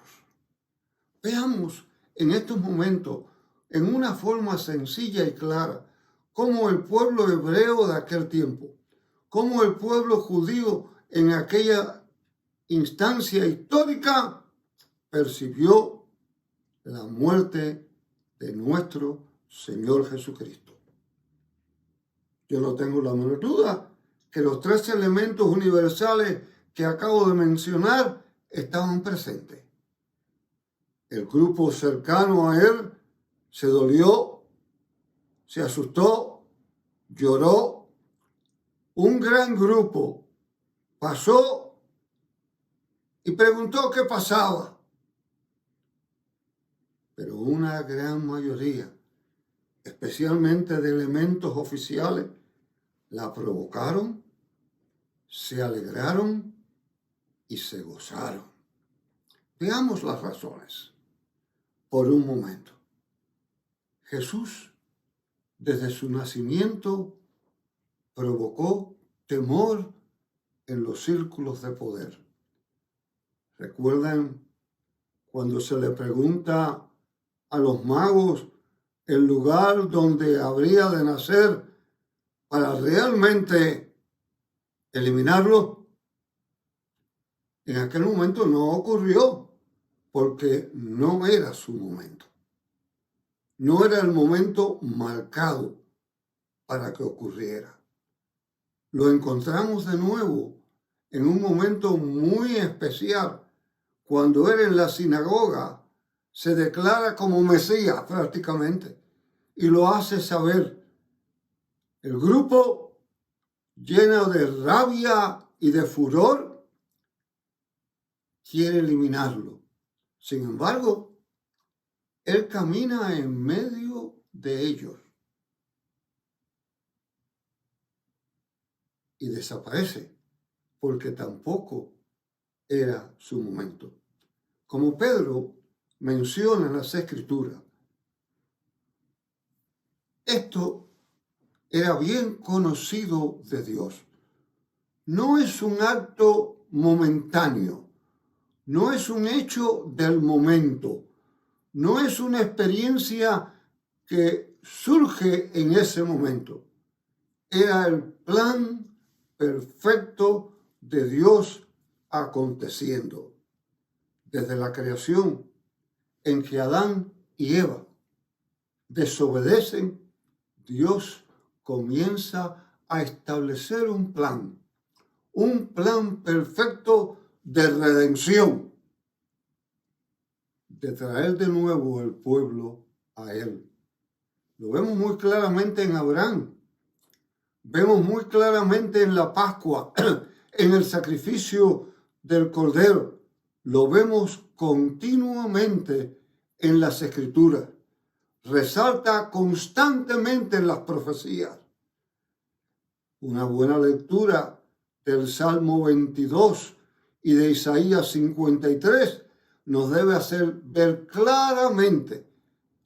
Veamos en estos momentos, en una forma sencilla y clara, cómo el pueblo hebreo de aquel tiempo, cómo el pueblo judío en aquella instancia histórica percibió la muerte de nuestro Señor Jesucristo. Yo no tengo la menor duda que los tres elementos universales que acabo de mencionar estaban presentes. El grupo cercano a él se dolió, se asustó, lloró. Un gran grupo pasó y preguntó qué pasaba. Pero una gran mayoría, especialmente de elementos oficiales, la provocaron, se alegraron y se gozaron. Veamos las razones por un momento. Jesús, desde su nacimiento, provocó temor en los círculos de poder. ¿Recuerdan cuando se le pregunta a los magos el lugar donde habría de nacer para realmente eliminarlo? En aquel momento no ocurrió porque no era su momento. No era el momento marcado para que ocurriera. Lo encontramos de nuevo en un momento muy especial, cuando él en la sinagoga se declara como Mesías prácticamente y lo hace saber. El grupo, lleno de rabia y de furor, quiere eliminarlo. Sin embargo, él camina en medio de ellos y desaparece porque tampoco era su momento. Como Pedro menciona en las Escrituras, esto era bien conocido de Dios. No es un acto momentáneo, no es un hecho del momento, no es una experiencia que surge en ese momento. Era el plan perfecto de Dios aconteciendo. Desde la creación en que Adán y Eva desobedecen, Dios comienza a establecer un plan perfecto de redención, de traer de nuevo el pueblo a Él. Lo vemos muy claramente en Abraham, vemos muy claramente en la Pascua, en el sacrificio del Cordero. Lo vemos continuamente en las Escrituras. Resalta constantemente en las profecías. Una buena lectura del Salmo 22 y de Isaías 53 nos debe hacer ver claramente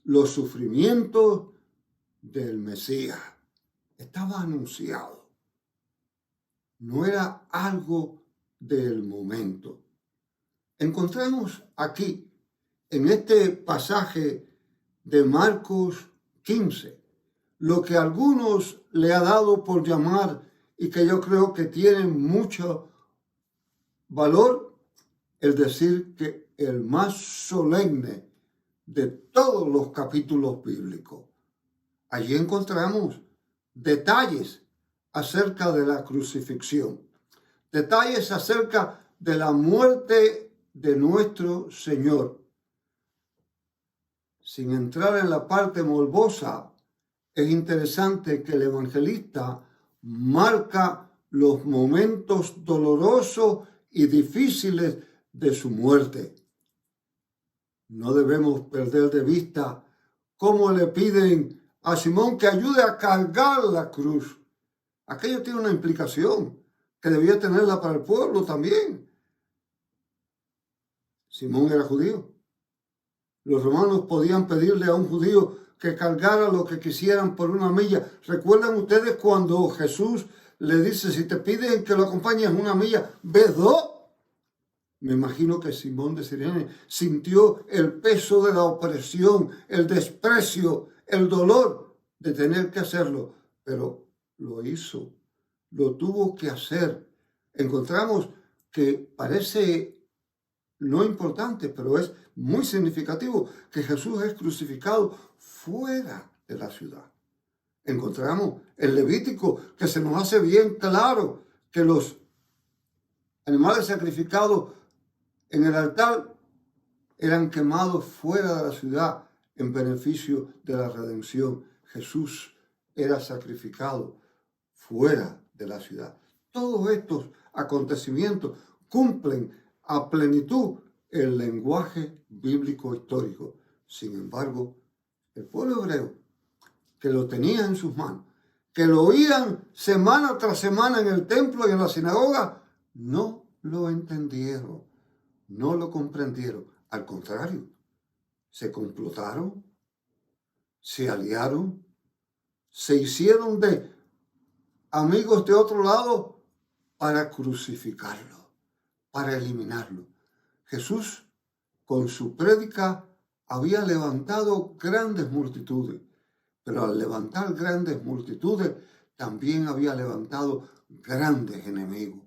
los sufrimientos del Mesías. Estaba anunciado. No era algo del momento. Encontramos aquí, en este pasaje de Marcos 15, lo que a algunos le ha dado por llamar y que yo creo que tiene mucho valor, el decir que el más solemne de todos los capítulos bíblicos. Allí encontramos detalles acerca de la crucifixión, detalles acerca de la muerte de nuestro Señor. Sin entrar en la parte morbosa, es interesante que el evangelista marca los momentos dolorosos y difíciles de su muerte. No debemos perder de vista cómo le piden a Simón que ayude a cargar la cruz. Aquello tiene una implicación que debía tenerla para el pueblo también. Simón era judío. Los romanos podían pedirle a un judío que cargara lo que quisieran por una milla. ¿Recuerdan ustedes cuando Jesús le dice, si te piden que lo acompañes una milla, ve 2? Me imagino que Simón de Cirene sintió el peso de la opresión, el desprecio, el dolor de tener que hacerlo, pero lo hizo, lo tuvo que hacer. Encontramos que parece no importante, pero es muy significativo que Jesús es crucificado fuera de la ciudad. Encontramos en Levítico que se nos hace bien claro que los animales sacrificados en el altar eran quemados fuera de la ciudad en beneficio de la redención. Jesús era sacrificado fuera de la ciudad. Todos estos acontecimientos cumplen a plenitud el lenguaje bíblico histórico. Sin embargo, el pueblo hebreo, que lo tenía en sus manos, que lo oían semana tras semana en el templo y en la sinagoga, no lo entendieron, no lo comprendieron. Al contrario, se complotaron, se aliaron, se hicieron de amigos de otro lado para crucificarlo, para eliminarlo. Jesús, con su prédica, había levantado grandes multitudes, pero al levantar grandes multitudes, también había levantado grandes enemigos.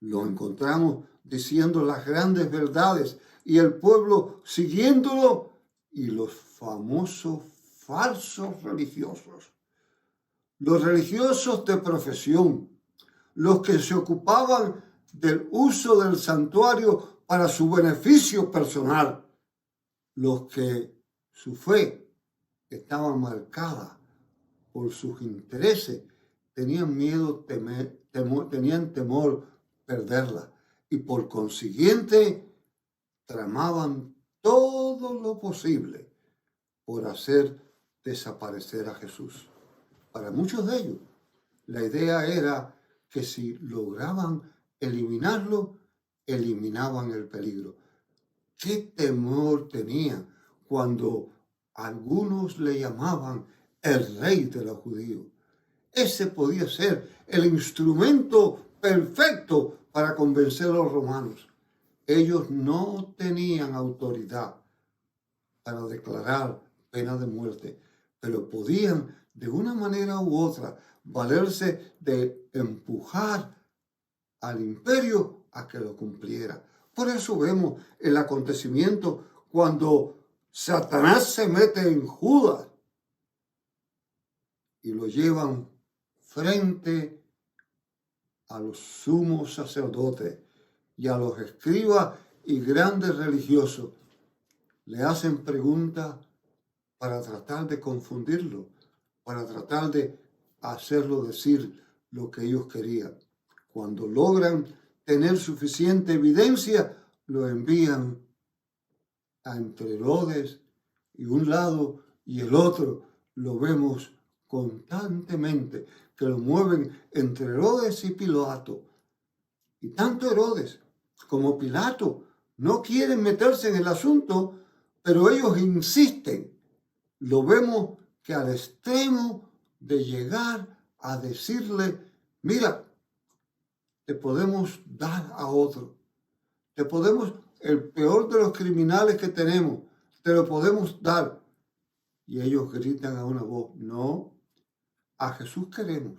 Lo encontramos diciendo las grandes verdades y el pueblo siguiéndolo, y los famosos falsos religiosos. Los religiosos de profesión, los que se ocupaban del uso del santuario para su beneficio personal, los que su fe estaba marcada por sus intereses, tenían miedo, tenían temor perderla y por consiguiente tramaban todo lo posible por hacer desaparecer a Jesús. Para muchos de ellos, la idea era que si lograban eliminarlo, eliminaban el peligro. ¿Qué temor tenían cuando algunos le llamaban el rey de los judíos? Ese podía ser el instrumento perfecto para convencer a los romanos. Ellos no tenían autoridad para declarar pena de muerte, pero podían de una manera u otra valerse de empujar al imperio a que lo cumpliera. Por eso vemos el acontecimiento cuando Satanás se mete en Judas y lo llevan frente a los sumos sacerdotes y a los escribas y grandes religiosos. Le hacen preguntas para tratar de confundirlo, para tratar de hacerlo decir lo que ellos querían. Cuando logran tener suficiente evidencia, lo envían a entre Herodes y un lado y el otro. Lo vemos constantemente, que lo mueven entre Herodes y Pilato. Y tanto Herodes como Pilato no quieren meterse en el asunto, pero ellos insisten. Lo vemos que al extremo de llegar a decirle, mira, te podemos dar a otro. Te podemos, el peor de los criminales que tenemos, te lo podemos dar. Y ellos gritan a una voz, no, a Jesús queremos.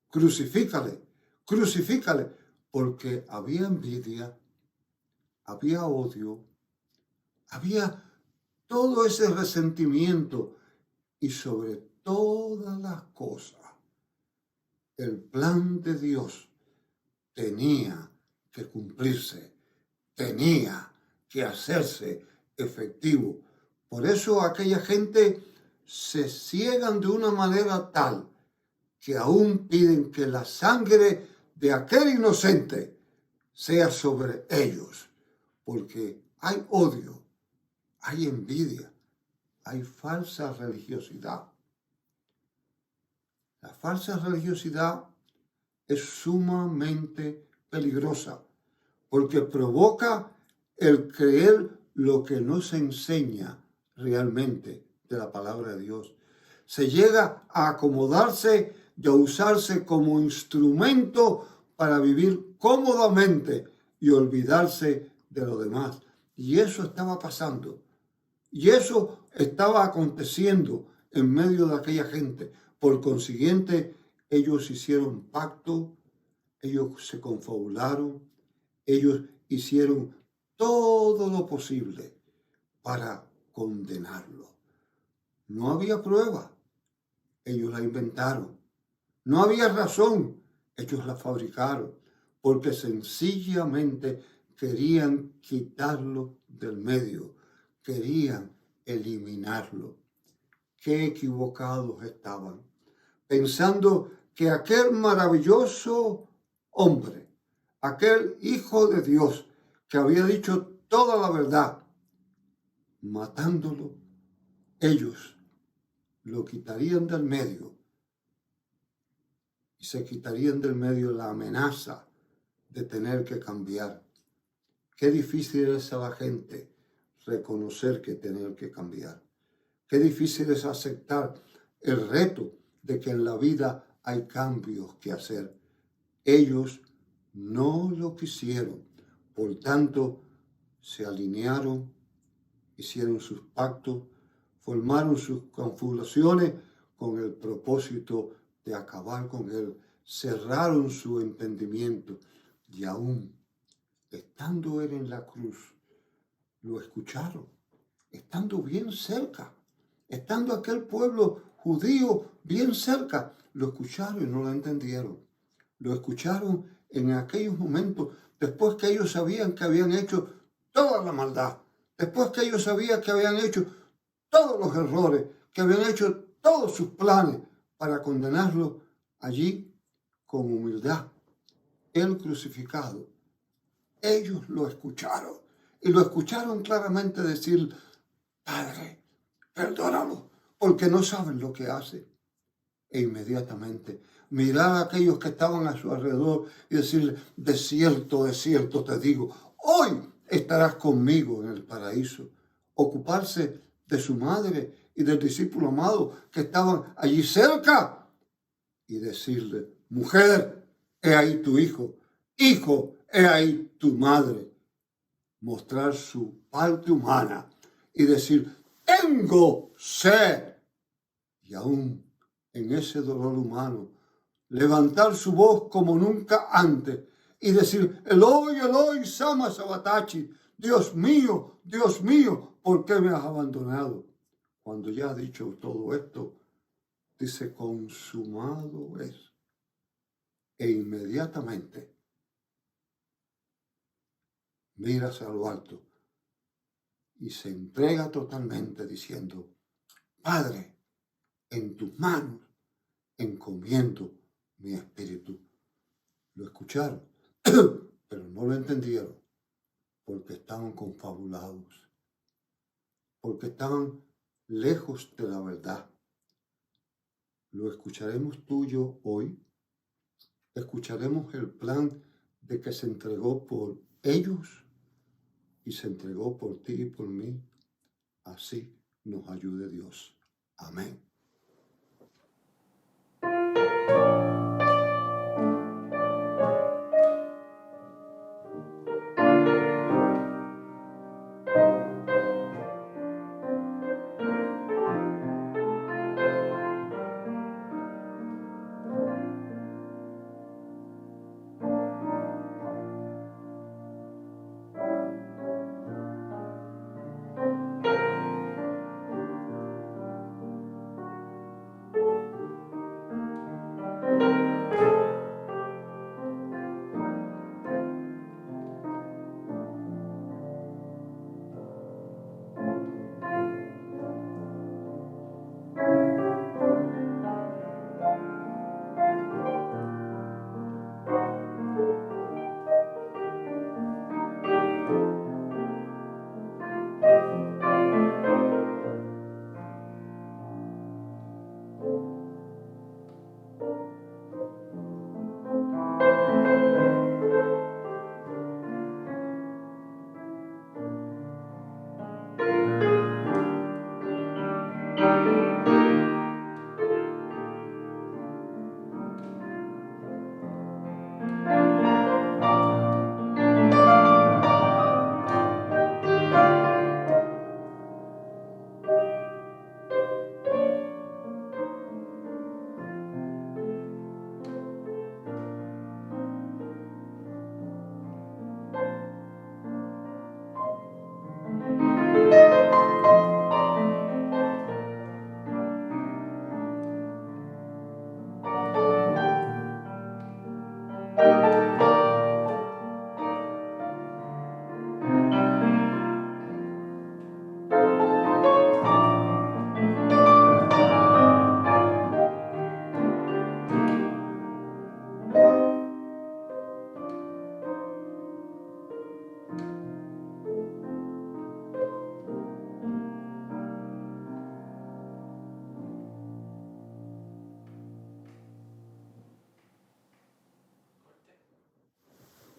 Crucifícale, crucifícale. Porque había envidia, había odio, había todo ese resentimiento y sobre todas las cosas, el plan de Dios tenía que cumplirse, tenía que hacerse efectivo. Por eso aquella gente se ciegan de una manera tal que aún piden que la sangre de aquel inocente sea sobre ellos, porque hay odio, hay envidia, hay falsa religiosidad. La falsa religiosidad es sumamente peligrosa porque provoca el creer lo que no se enseña realmente de la palabra de Dios. Se llega a acomodarse y a usarse como instrumento para vivir cómodamente y olvidarse de lo demás. Y eso estaba pasando. Y eso estaba aconteciendo en medio de aquella gente. Por consiguiente, ellos hicieron pacto, ellos se confabularon, ellos hicieron todo lo posible para condenarlo. No había prueba, ellos la inventaron. No había razón, ellos la fabricaron, porque sencillamente querían quitarlo del medio, querían eliminarlo. Qué equivocados estaban, pensando que aquel maravilloso hombre, aquel Hijo de Dios que había dicho toda la verdad, matándolo, ellos lo quitarían del medio y se quitarían del medio la amenaza de tener que cambiar. Qué difícil es a la gente reconocer que tener que cambiar. Qué difícil es aceptar el reto de que en la vida hay cambios que hacer. Ellos no lo quisieron, por tanto se alinearon, hicieron sus pactos, formaron sus confabulaciones con el propósito de acabar con él, cerraron su entendimiento y aún estando él en la cruz, lo escucharon, estando bien cerca, estando aquel pueblo judío bien cerca, lo escucharon y no lo entendieron. Lo escucharon en aquellos momentos, después que ellos sabían que habían hecho toda la maldad, después que ellos sabían que habían hecho todos los errores, que habían hecho todos sus planes para condenarlo allí con humildad. El crucificado. Ellos lo escucharon y lo escucharon claramente decir, Padre, perdónalo, porque no saben lo que hacen. E inmediatamente mirar a aquellos que estaban a su alrededor y decirle, de cierto te digo, hoy estarás conmigo en el paraíso. Ocuparse de su madre y del discípulo amado que estaban allí cerca y decirle, mujer, he ahí tu hijo, hijo, he ahí tu madre. Mostrar su parte humana y decir, tengo sed. Y aún en ese dolor humano, levantar su voz como nunca antes y decir, Eloi, Eloi, sama sabatachi, Dios mío, ¿por qué me has abandonado? Cuando ya ha dicho todo esto, dice, consumado es. E inmediatamente mira hacia lo alto y se entrega totalmente diciendo, Padre, en tus manos encomiendo mi espíritu. Lo escucharon, pero no lo entendieron porque estaban confabulados, porque estaban lejos de la verdad. Lo escucharemos tú y yo hoy. Escucharemos el plan de que se entregó por ellos y se entregó por ti y por mí. Así nos ayude Dios. Amén.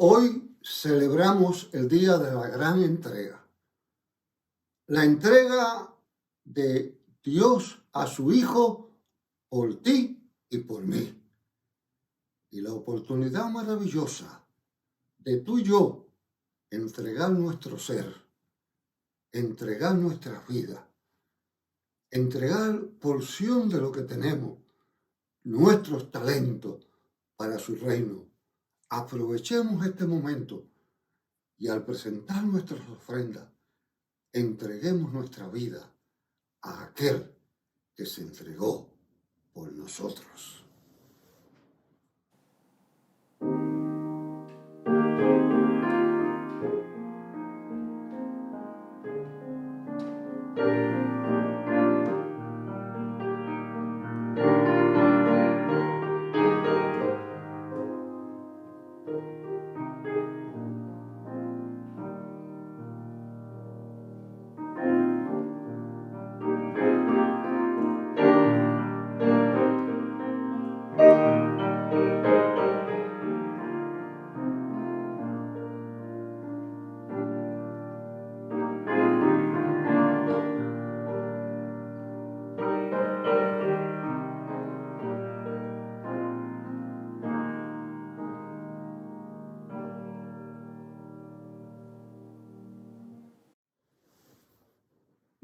Hoy celebramos el día de la gran entrega. La entrega de Dios a su Hijo por ti y por mí. Y la oportunidad maravillosa de tú y yo entregar nuestro ser, entregar nuestra vida, entregar porción de lo que tenemos, nuestros talentos para su reino. Aprovechemos este momento y al presentar nuestras ofrendas, entreguemos nuestra vida a aquel que se entregó por nosotros.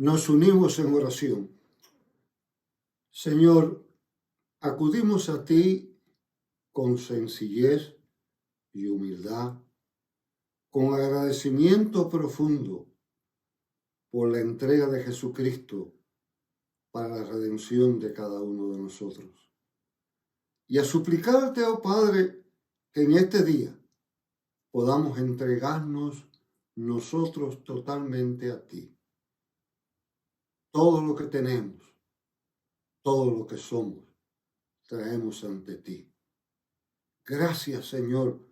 Nos unimos en oración. Señor, acudimos a ti con sencillez y humildad, con agradecimiento profundo por la entrega de Jesucristo para la redención de cada uno de nosotros. Y a suplicarte, oh Padre, que en este día podamos entregarnos nosotros totalmente a ti. Todo lo que tenemos, todo lo que somos, traemos ante ti. Gracias, Señor,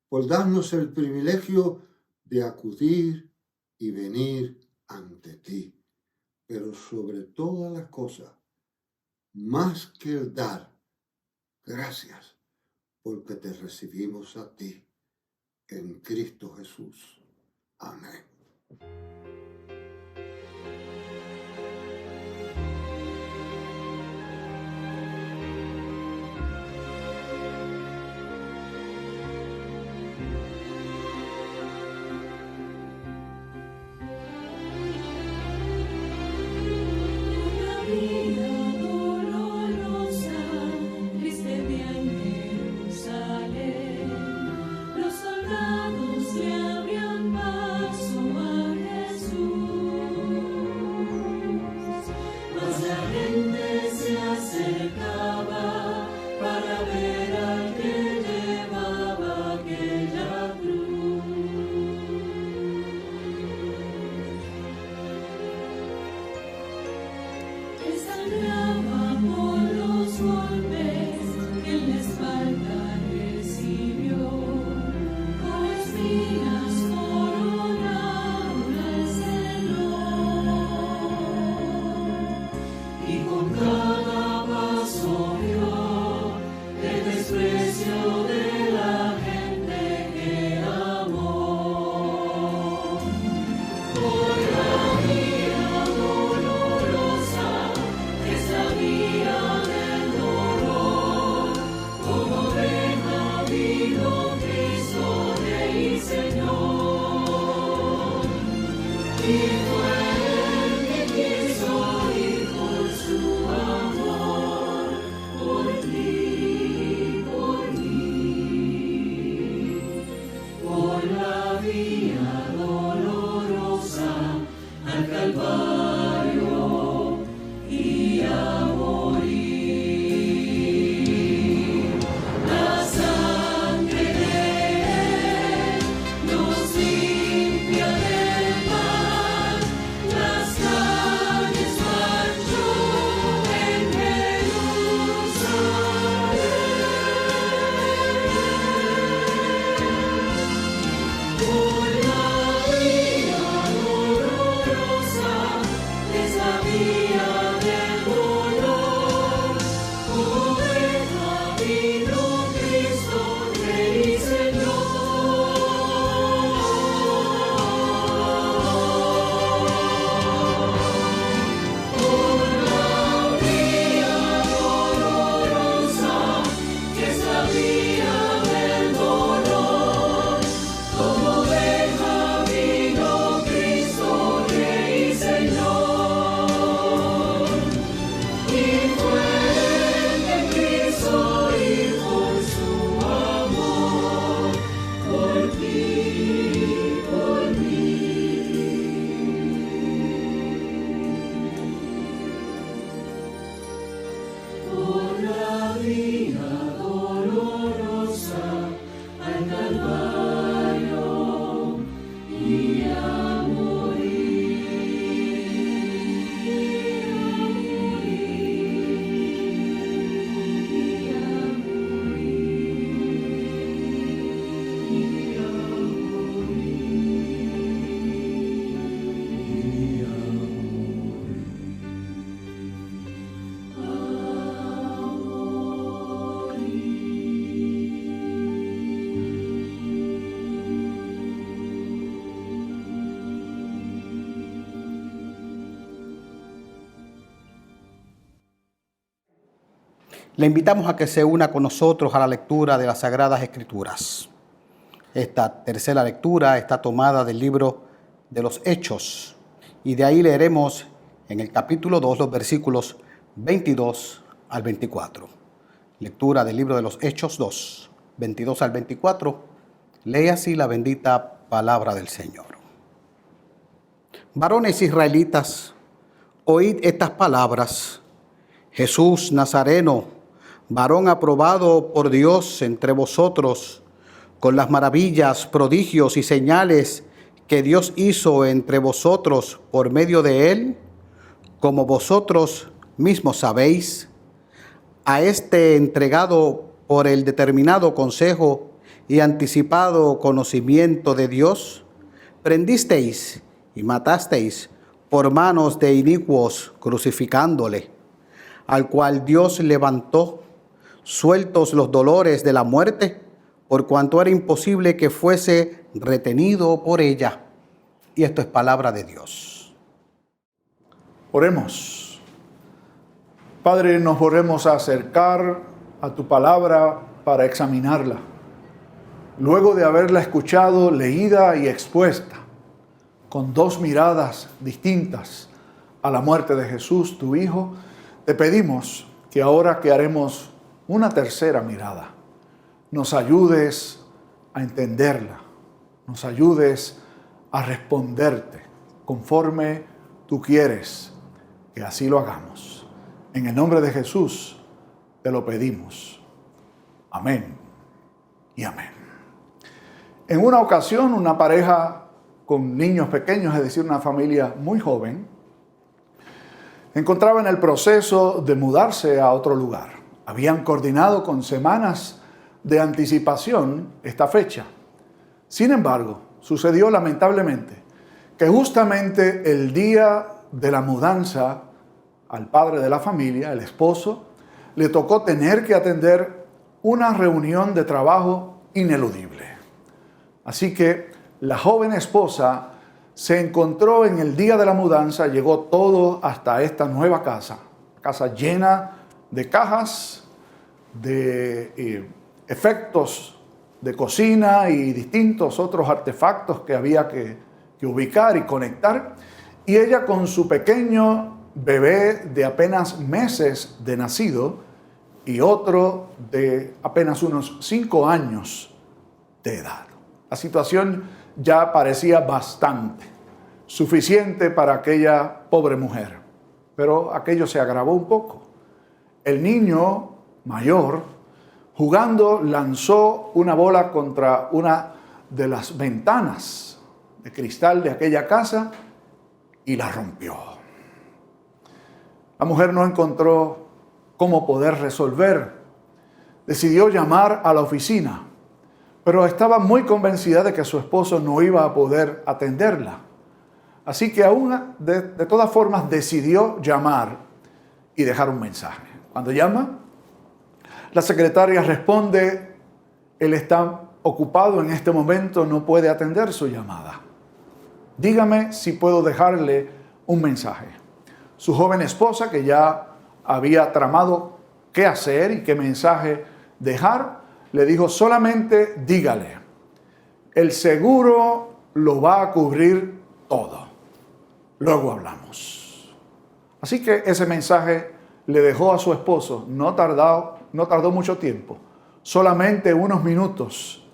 por darnos el privilegio de acudir y venir ante ti. Pero sobre todas las cosas, más que el dar, gracias, porque te recibimos a ti, en Cristo Jesús. Amén.
Le invitamos a que se una con nosotros a la lectura de las Sagradas Escrituras. Esta tercera lectura está tomada del libro de los Hechos y de ahí leeremos en el capítulo 2 los versículos 22 al 24. Lectura del libro de los Hechos 2, 22 al 24. Lee así la bendita palabra del Señor. Varones israelitas, oíd estas palabras. Jesús Nazareno, varón aprobado por Dios entre vosotros, con las maravillas, prodigios y señales que Dios hizo entre vosotros por medio de él, como vosotros mismos sabéis, a este entregado por el determinado consejo y anticipado conocimiento de Dios, prendisteis y matasteis por manos de inicuos, crucificándole, al cual Dios levantó, sueltos los dolores de la muerte, por cuanto era imposible que fuese retenido por ella. Y esto es palabra de Dios.
Oremos. Padre, nos volvemos a acercar a tu palabra para examinarla. Luego de haberla escuchado, leída y expuesta, con dos miradas distintas a la muerte de Jesús, tu Hijo, te pedimos que ahora que haremos una tercera mirada, nos ayudes a entenderla, nos ayudes a responderte conforme tú quieres que así lo hagamos. En el nombre de Jesús te lo pedimos. Amén y amén. En una ocasión, una pareja con niños pequeños, es decir, una familia muy joven, encontraba en el proceso de mudarse a otro lugar. Habían coordinado con semanas de anticipación esta fecha. Sin embargo, sucedió lamentablemente que justamente el día de la mudanza al padre de la familia, el esposo, le tocó tener que atender una reunión de trabajo ineludible. Así que la joven esposa se encontró en el día de la mudanza, llegó todo hasta esta nueva casa llena de cajas, de efectos de cocina y distintos otros artefactos que había que ubicar y conectar. Y ella con su pequeño bebé de apenas meses de nacido y otro de apenas unos 5 años de edad. La situación ya parecía bastante, suficiente para aquella pobre mujer. Pero aquello se agravó un poco. El niño mayor, jugando, lanzó una bola contra una de las ventanas de cristal de aquella casa y la rompió. La mujer no encontró cómo poder resolver. Decidió llamar a la oficina, pero estaba muy convencida de que su esposo no iba a poder atenderla. Así que aún de todas formas decidió llamar y dejar un mensaje. Cuando llama, la secretaria responde: él está ocupado en este momento, no puede atender su llamada. Dígame si puedo dejarle un mensaje. Su joven esposa, que ya había tramado qué hacer y qué mensaje dejar, le dijo: solamente dígale, el seguro lo va a cubrir todo. Luego hablamos. Así que ese mensaje le dejó a su esposo. No tardó mucho tiempo, solamente unos minutos,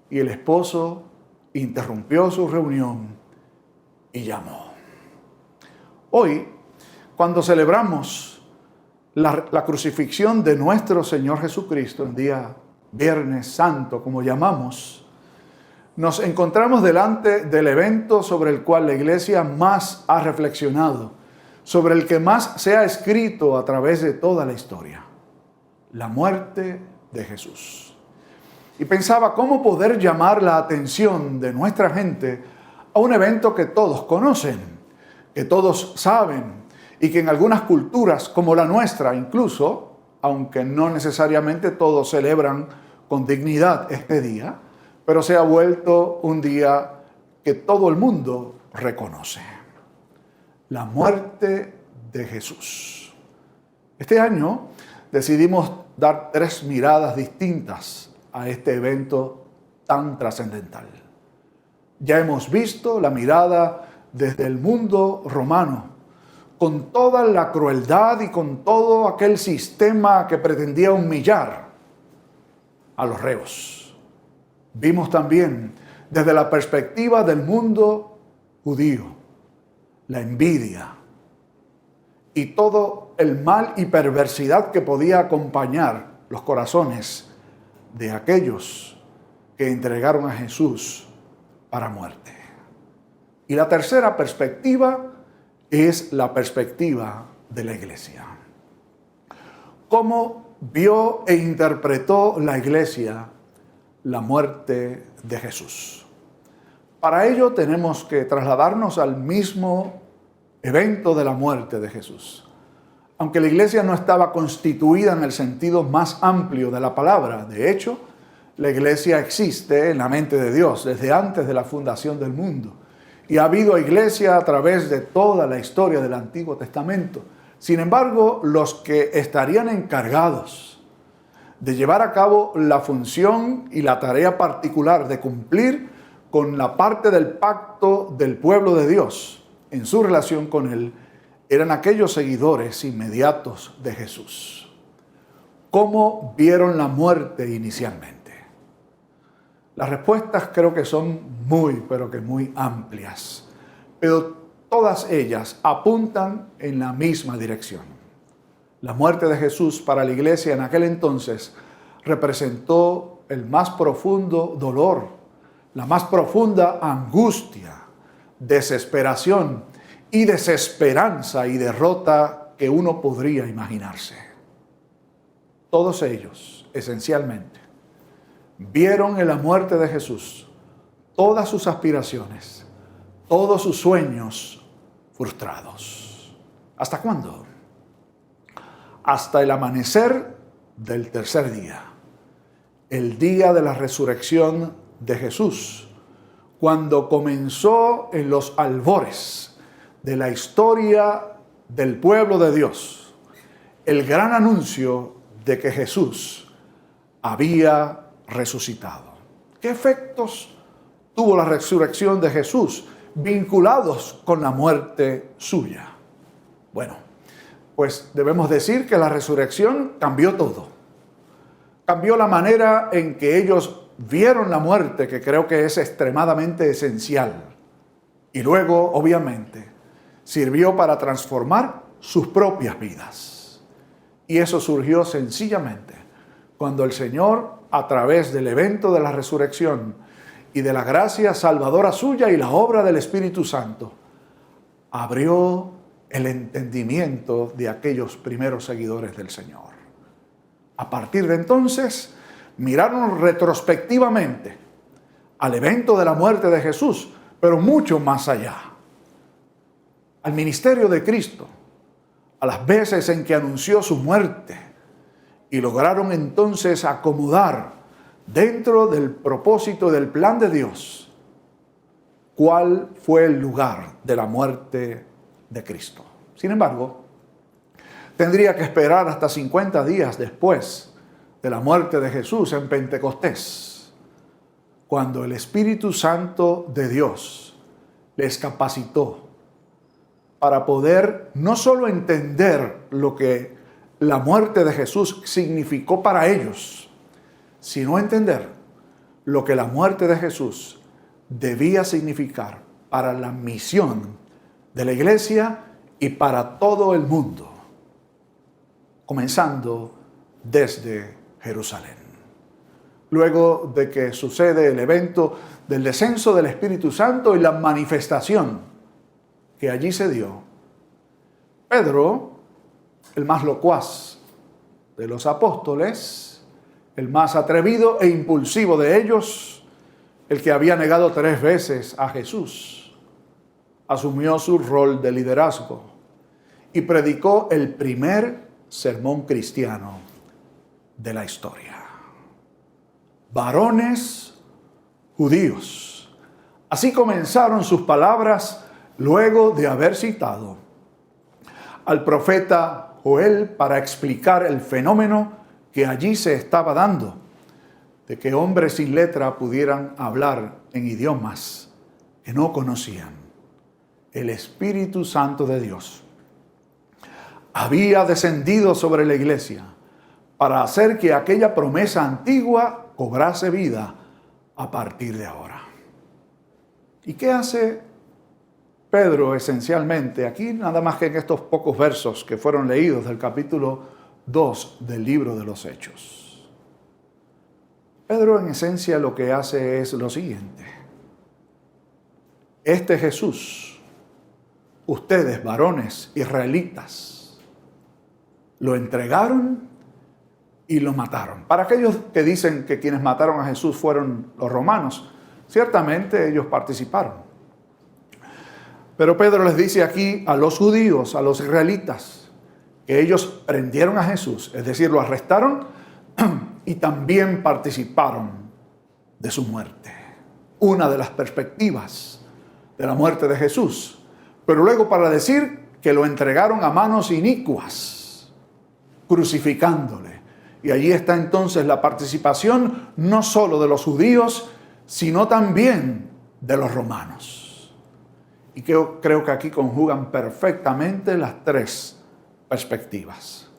y el esposo interrumpió su reunión y llamó. Hoy, cuando celebramos la crucifixión de nuestro Señor Jesucristo, el día Viernes Santo, como llamamos, nos encontramos delante del evento sobre el cual la Iglesia más ha reflexionado, sobre el que más se ha escrito a través de toda la historia: la muerte de Jesús. Y pensaba cómo poder llamar la atención de nuestra gente a un evento que todos conocen, que todos saben, y que en algunas culturas, como la nuestra incluso, aunque no necesariamente todos celebran con dignidad este día, pero se ha vuelto un día que todo el mundo reconoce: la muerte de Jesús. Este año decidimos dar 3 miradas distintas a este evento tan trascendental. Ya hemos visto la mirada desde el mundo romano, con toda la crueldad y con todo aquel sistema que pretendía humillar a los reos. Vimos también desde la perspectiva del mundo judío la envidia y todo el mal y perversidad que podía acompañar los corazones de aquellos que entregaron a Jesús para muerte. Y la tercera perspectiva es la perspectiva de la iglesia. ¿Cómo vio e interpretó la iglesia la muerte de Jesús? Para ello tenemos que trasladarnos al mismo evento de la muerte de Jesús. Aunque la iglesia no estaba constituida en el sentido más amplio de la palabra, de hecho, la iglesia existe en la mente de Dios desde antes de la fundación del mundo. Y ha habido iglesia a través de toda la historia del Antiguo Testamento. Sin embargo, los que estarían encargados de llevar a cabo la función y la tarea particular de cumplir con la parte del pacto del pueblo de Dios en su relación con Él, eran aquellos seguidores inmediatos de Jesús. ¿Cómo vieron la muerte inicialmente? Las respuestas creo que son pero que muy amplias, pero todas ellas apuntan en la misma dirección. La muerte de Jesús para la iglesia en aquel entonces representó el más profundo dolor, la más profunda angustia, desesperación y desesperanza y derrota que uno podría imaginarse. Todos ellos, esencialmente, vieron en la muerte de Jesús todas sus aspiraciones, todos sus sueños frustrados. ¿Hasta cuándo? Hasta el amanecer del tercer día, el día de la resurrección de Jesús, cuando comenzó en los albores de la historia del pueblo de Dios el gran anuncio de que Jesús había resucitado. ¿Qué efectos tuvo la resurrección de Jesús vinculados con la muerte suya? Bueno, pues debemos decir que la resurrección cambió todo. Cambió la manera en que ellos vieron la muerte, que creo que es extremadamente esencial. Y luego, obviamente, sirvió para transformar sus propias vidas. Y eso surgió sencillamente cuando el Señor, a través del evento de la resurrección y de la gracia salvadora suya y la obra del Espíritu Santo, abrió el entendimiento de aquellos primeros seguidores del Señor. A partir de entonces, miraron retrospectivamente al evento de la muerte de Jesús, pero mucho más allá, al ministerio de Cristo, a las veces en que anunció su muerte, y lograron entonces acomodar dentro del propósito del plan de Dios cuál fue el lugar de la muerte de Cristo. Sin embargo, tendría que esperar hasta 50 días después de la muerte de Jesús en Pentecostés, cuando el Espíritu Santo de Dios les capacitó para poder no solo entender lo que la muerte de Jesús significó para ellos, sino entender lo que la muerte de Jesús debía significar para la misión de la iglesia y para todo el mundo, comenzando desde Jerusalén. Luego de que sucede el evento del descenso del Espíritu Santo y la manifestación que allí se dio, Pedro, el más locuaz de los apóstoles, el más atrevido e impulsivo de ellos, el que había negado 3 veces a Jesús, asumió su rol de liderazgo y predicó el primer sermón cristiano de la historia. Varones judíos. Así comenzaron sus palabras luego de haber citado al profeta Joel para explicar el fenómeno que allí se estaba dando, de que hombres sin letra pudieran hablar en idiomas que no conocían. El Espíritu Santo de Dios había descendido sobre la iglesia para hacer que aquella promesa antigua cobrase vida a partir de ahora. ¿Y qué hace Pedro esencialmente aquí, nada más que en estos pocos versos que fueron leídos del capítulo 2 del libro de los Hechos? Pedro en esencia lo que hace es lo siguiente. este Jesús, ustedes, varones israelitas, lo entregaron y lo mataron. Para aquellos que dicen que quienes mataron a Jesús fueron los romanos, ciertamente ellos participaron. Pero Pedro les dice aquí a los judíos, a los israelitas, que ellos prendieron a Jesús, es decir, lo arrestaron y también participaron de su muerte. Una de las perspectivas de la muerte de Jesús. Pero luego para decir que lo entregaron a manos inicuas, crucificándole. Y allí está entonces la participación no solo de los judíos, sino también de los romanos. Y creo que aquí conjugan perfectamente las tres perspectivas.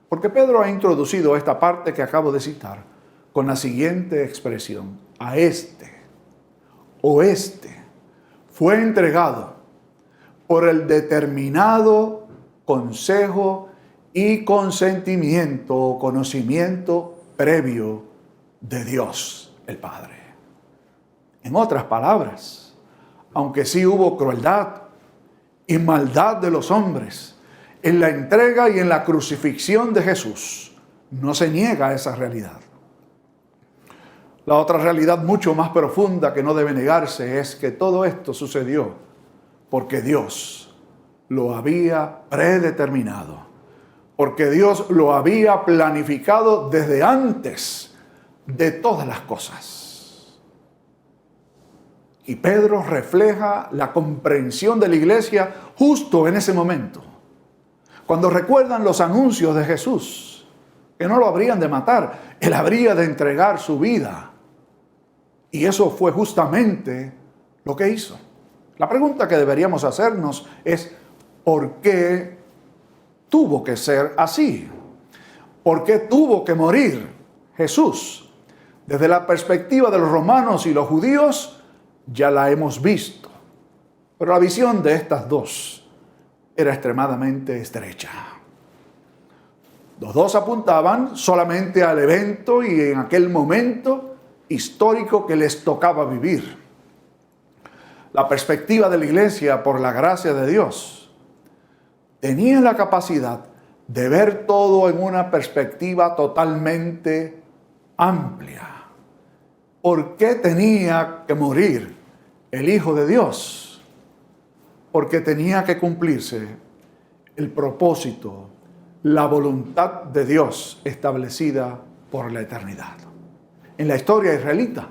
Porque Pedro ha introducido esta parte que acabo de citar con la siguiente expresión: a este fue entregado por el determinado consejo y consentimiento o conocimiento previo de Dios el Padre. En otras palabras, aunque sí hubo crueldad y maldad de los hombres en la entrega y en la crucifixión de Jesús, no se niega a esa realidad. La otra realidad mucho más profunda que no debe negarse es que todo esto sucedió porque Dios lo había predeterminado. Porque Dios lo había planificado desde antes de todas las cosas. Y Pedro refleja la comprensión de la iglesia justo en ese momento. Cuando recuerdan los anuncios de Jesús, que no lo habrían de matar, él habría de entregar su vida. Y eso fue justamente lo que hizo. La pregunta que deberíamos hacernos es: ¿por qué tuvo que ser así? ¿Por qué tuvo que morir Jesús? Desde la perspectiva de los romanos y los judíos, ya la hemos visto. Pero la visión de estas dos era extremadamente estrecha. Los dos apuntaban solamente al evento y en aquel momento histórico que les tocaba vivir. La perspectiva de la iglesia, por la gracia de Dios, tenía la capacidad de ver todo en una perspectiva totalmente amplia. ¿Por qué tenía que morir el Hijo de Dios? Porque tenía que cumplirse el propósito, la voluntad de Dios establecida por la eternidad. En la historia israelita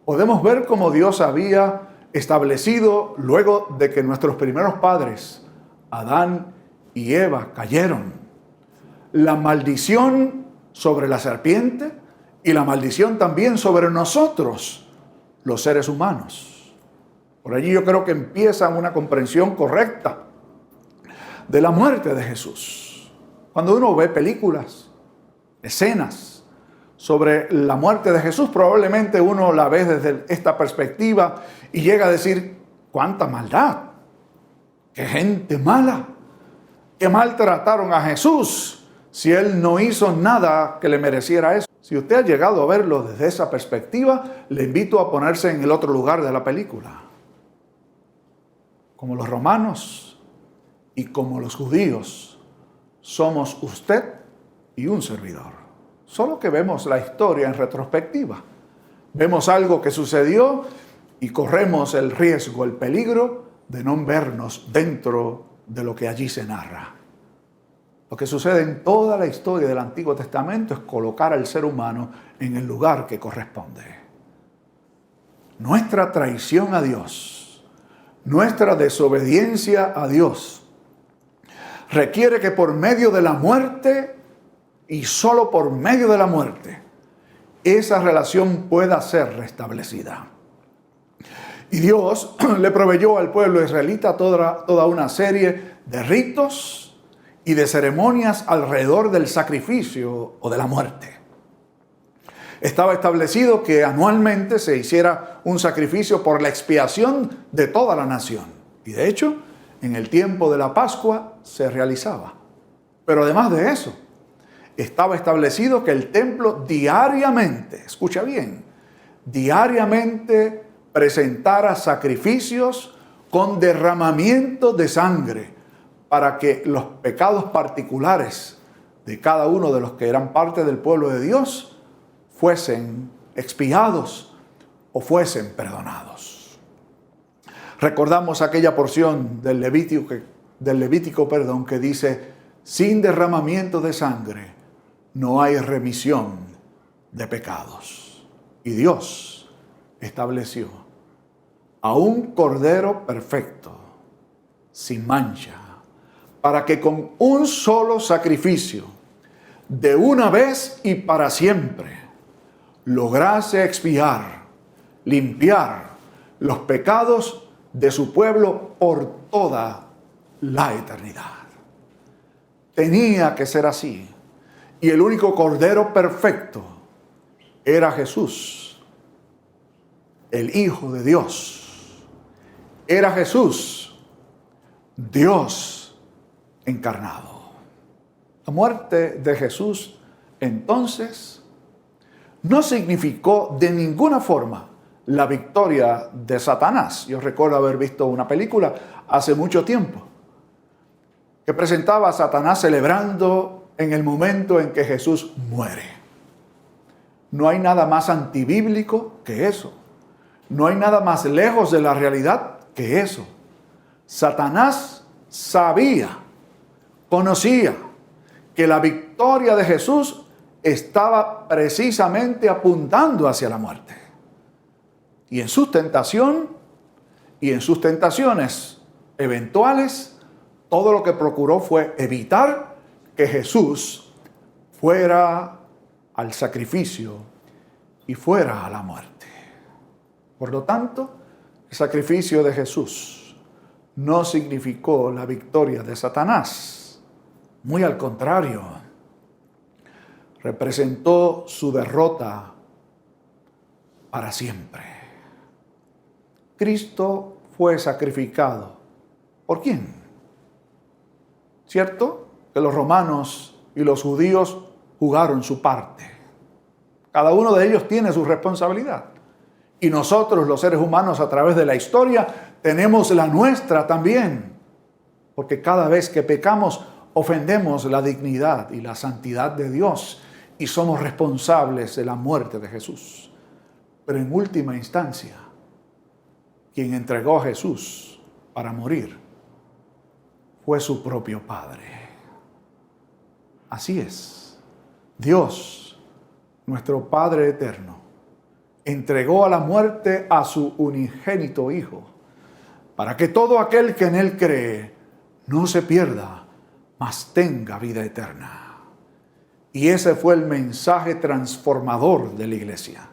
podemos ver cómo Dios había establecido, luego de que nuestros primeros padres, Adán y Eva, cayeron, la maldición sobre la serpiente y la maldición también sobre nosotros, los seres humanos. Por allí yo creo que empieza una comprensión correcta de la muerte de Jesús. Cuando uno ve películas, escenas sobre la muerte de Jesús, probablemente uno la ve desde esta perspectiva y llega a decir: ¡cuánta maldad! ¡Qué gente mala! ¡Qué maltrataron a Jesús si Él no hizo nada que le mereciera eso! Si usted ha llegado a verlo desde esa perspectiva, le invito a ponerse en el otro lugar de la película. Como los romanos y como los judíos, somos usted y un servidor. Solo que vemos la historia en retrospectiva. Vemos algo que sucedió y corremos el riesgo, el peligro de no vernos dentro de lo que allí se narra. Lo que sucede en toda la historia del Antiguo Testamento es colocar al ser humano en el lugar que corresponde. Nuestra traición a Dios, nuestra desobediencia a Dios, requiere que por medio de la muerte, y solo por medio de la muerte, esa relación pueda ser restablecida. Y Dios le proveyó al pueblo israelita toda una serie de ritos y de ceremonias alrededor del sacrificio o de la muerte. Estaba establecido que anualmente se hiciera un sacrificio por la expiación de toda la nación. Y de hecho, en el tiempo de la Pascua se realizaba. Pero además de eso, estaba establecido que el templo diariamente, escucha bien, diariamente presentara sacrificios con derramamiento de sangre, para que los pecados particulares de cada uno de los que eran parte del pueblo de Dios fuesen expiados o fuesen perdonados. Recordamos aquella porción del Levítico, que dice: sin derramamiento de sangre no hay remisión de pecados. Y Dios estableció a un cordero perfecto, sin mancha, para que con un solo sacrificio, de una vez y para siempre, lograse expiar, limpiar los pecados de su pueblo por toda la eternidad. Tenía que ser así. Y el único cordero perfecto era Jesús, el Hijo de Dios. Era Jesús, Dios encarnado. La muerte de Jesús, entonces, no significó de ninguna forma la victoria de Satanás. Yo recuerdo haber visto una película hace mucho tiempo que presentaba a Satanás celebrando en el momento en que Jesús muere. No hay nada más antibíblico que eso. No hay nada más lejos de la realidad que eso. Satanás sabía, conocía que la victoria de Jesús estaba precisamente apuntando hacia la muerte. Y en su tentación y en sus tentaciones eventuales, todo lo que procuró fue evitar que Jesús fuera al sacrificio y fuera a la muerte. Por lo tanto, el sacrificio de Jesús no significó la victoria de Satanás. Muy al contrario, representó su derrota para siempre. Cristo fue sacrificado. ¿Por quién? ¿Cierto? Que los romanos y los judíos jugaron su parte. Cada uno de ellos tiene su responsabilidad. Y nosotros, los seres humanos, a través de la historia, tenemos la nuestra también. Porque cada vez que pecamos, ofendemos la dignidad y la santidad de Dios y somos responsables de la muerte de Jesús. Pero en última instancia, quien entregó a Jesús para morir fue su propio Padre. Así es. Dios, nuestro Padre eterno, entregó a la muerte a su unigénito Hijo, para que todo aquel que en Él cree no se pierda, mas tenga vida eterna. Y ese fue el mensaje transformador de la iglesia.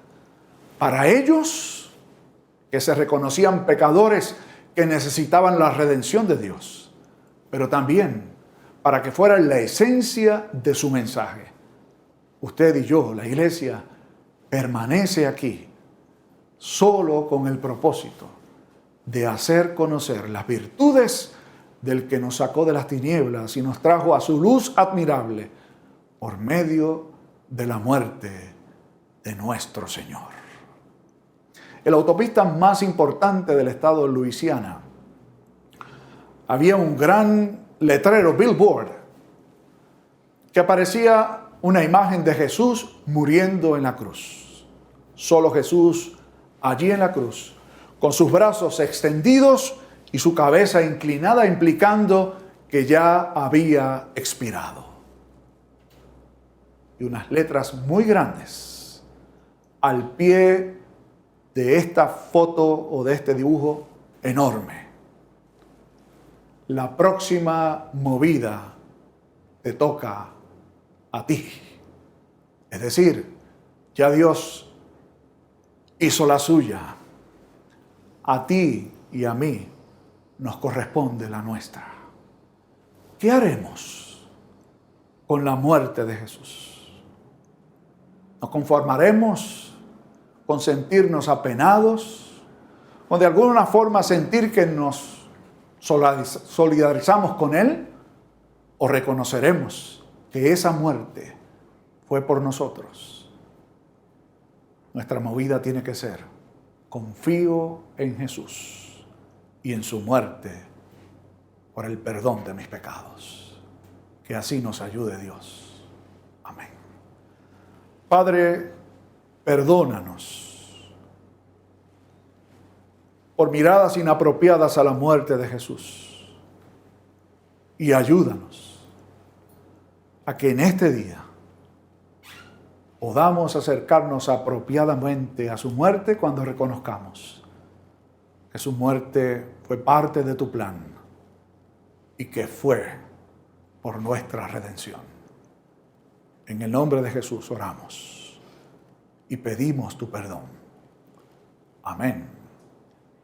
Para ellos, que se reconocían pecadores que necesitaban la redención de Dios, pero también para que fuera la esencia de su mensaje. Usted y yo, la iglesia, permanece aquí solo con el propósito de hacer conocer las virtudes del que nos sacó de las tinieblas y nos trajo a su luz admirable por medio de la muerte de nuestro Señor. En la autopista más importante del estado de Luisiana había un gran letrero, billboard, que aparecía una imagen de Jesús muriendo en la cruz. Solo Jesús allí en la cruz, con sus brazos extendidos y su cabeza inclinada, implicando que ya había expirado. Y unas letras muy grandes al pie de esta foto o de este dibujo enorme: la próxima movida te toca a ti. Es decir, ya Dios hizo la suya. A ti y a mí nos corresponde la nuestra. ¿Qué haremos con la muerte de Jesús? ¿Nos conformaremos con sentirnos apenados, o de alguna forma sentir que nos solidarizamos con Él? ¿O reconoceremos que esa muerte fue por nosotros? Nuestra movida tiene que ser: confío en Jesús, y en su muerte por el perdón de mis pecados. Que así nos ayude Dios. Amén. Padre, perdónanos por miradas inapropiadas a la muerte de Jesús y ayúdanos a que en este día podamos acercarnos apropiadamente a su muerte cuando reconozcamos que su muerte fue parte de tu plan y que fue por nuestra redención. En el nombre de Jesús oramos y pedimos tu perdón. Amén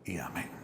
y amén.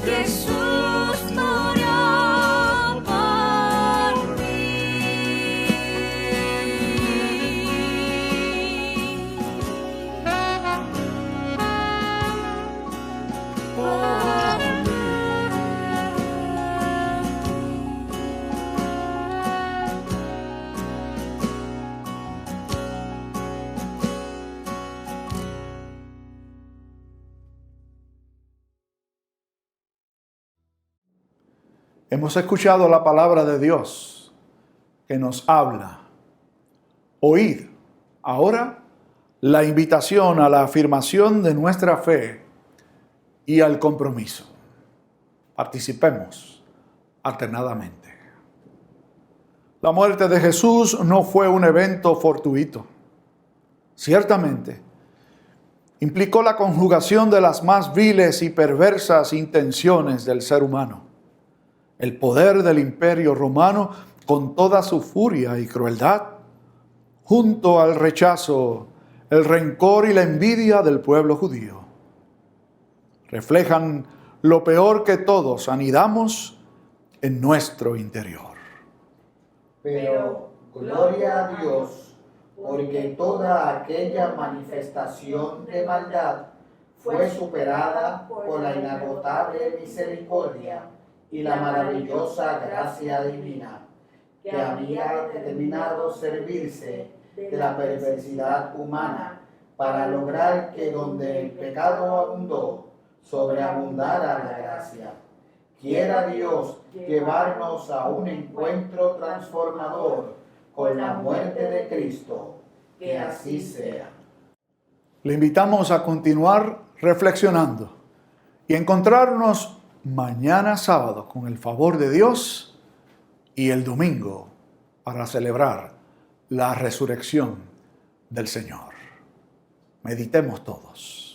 Jesús murió por mí.
Hemos escuchado la palabra de Dios que nos habla. Oíd ahora la invitación a la afirmación de nuestra fe y al compromiso. Participemos alternadamente. La muerte de Jesús no fue un evento fortuito. Ciertamente, implicó la conjugación de las más viles y perversas intenciones del ser humano. El poder del Imperio Romano con toda su furia y crueldad, junto al rechazo, el rencor y la envidia del pueblo judío. Reflejan lo peor que todos anidamos en nuestro interior.
Pero gloria a Dios, porque toda aquella manifestación de maldad fue superada por la inagotable misericordia y la maravillosa gracia divina, que había determinado servirse de la perversidad humana para lograr que donde el pecado abundó, sobreabundara la gracia. Quiera Dios llevarnos a un encuentro transformador con la muerte de Cristo, que así sea.
Le invitamos a continuar reflexionando y encontrarnos mañana sábado con el favor de Dios y el domingo para celebrar la resurrección del Señor. Meditemos todos.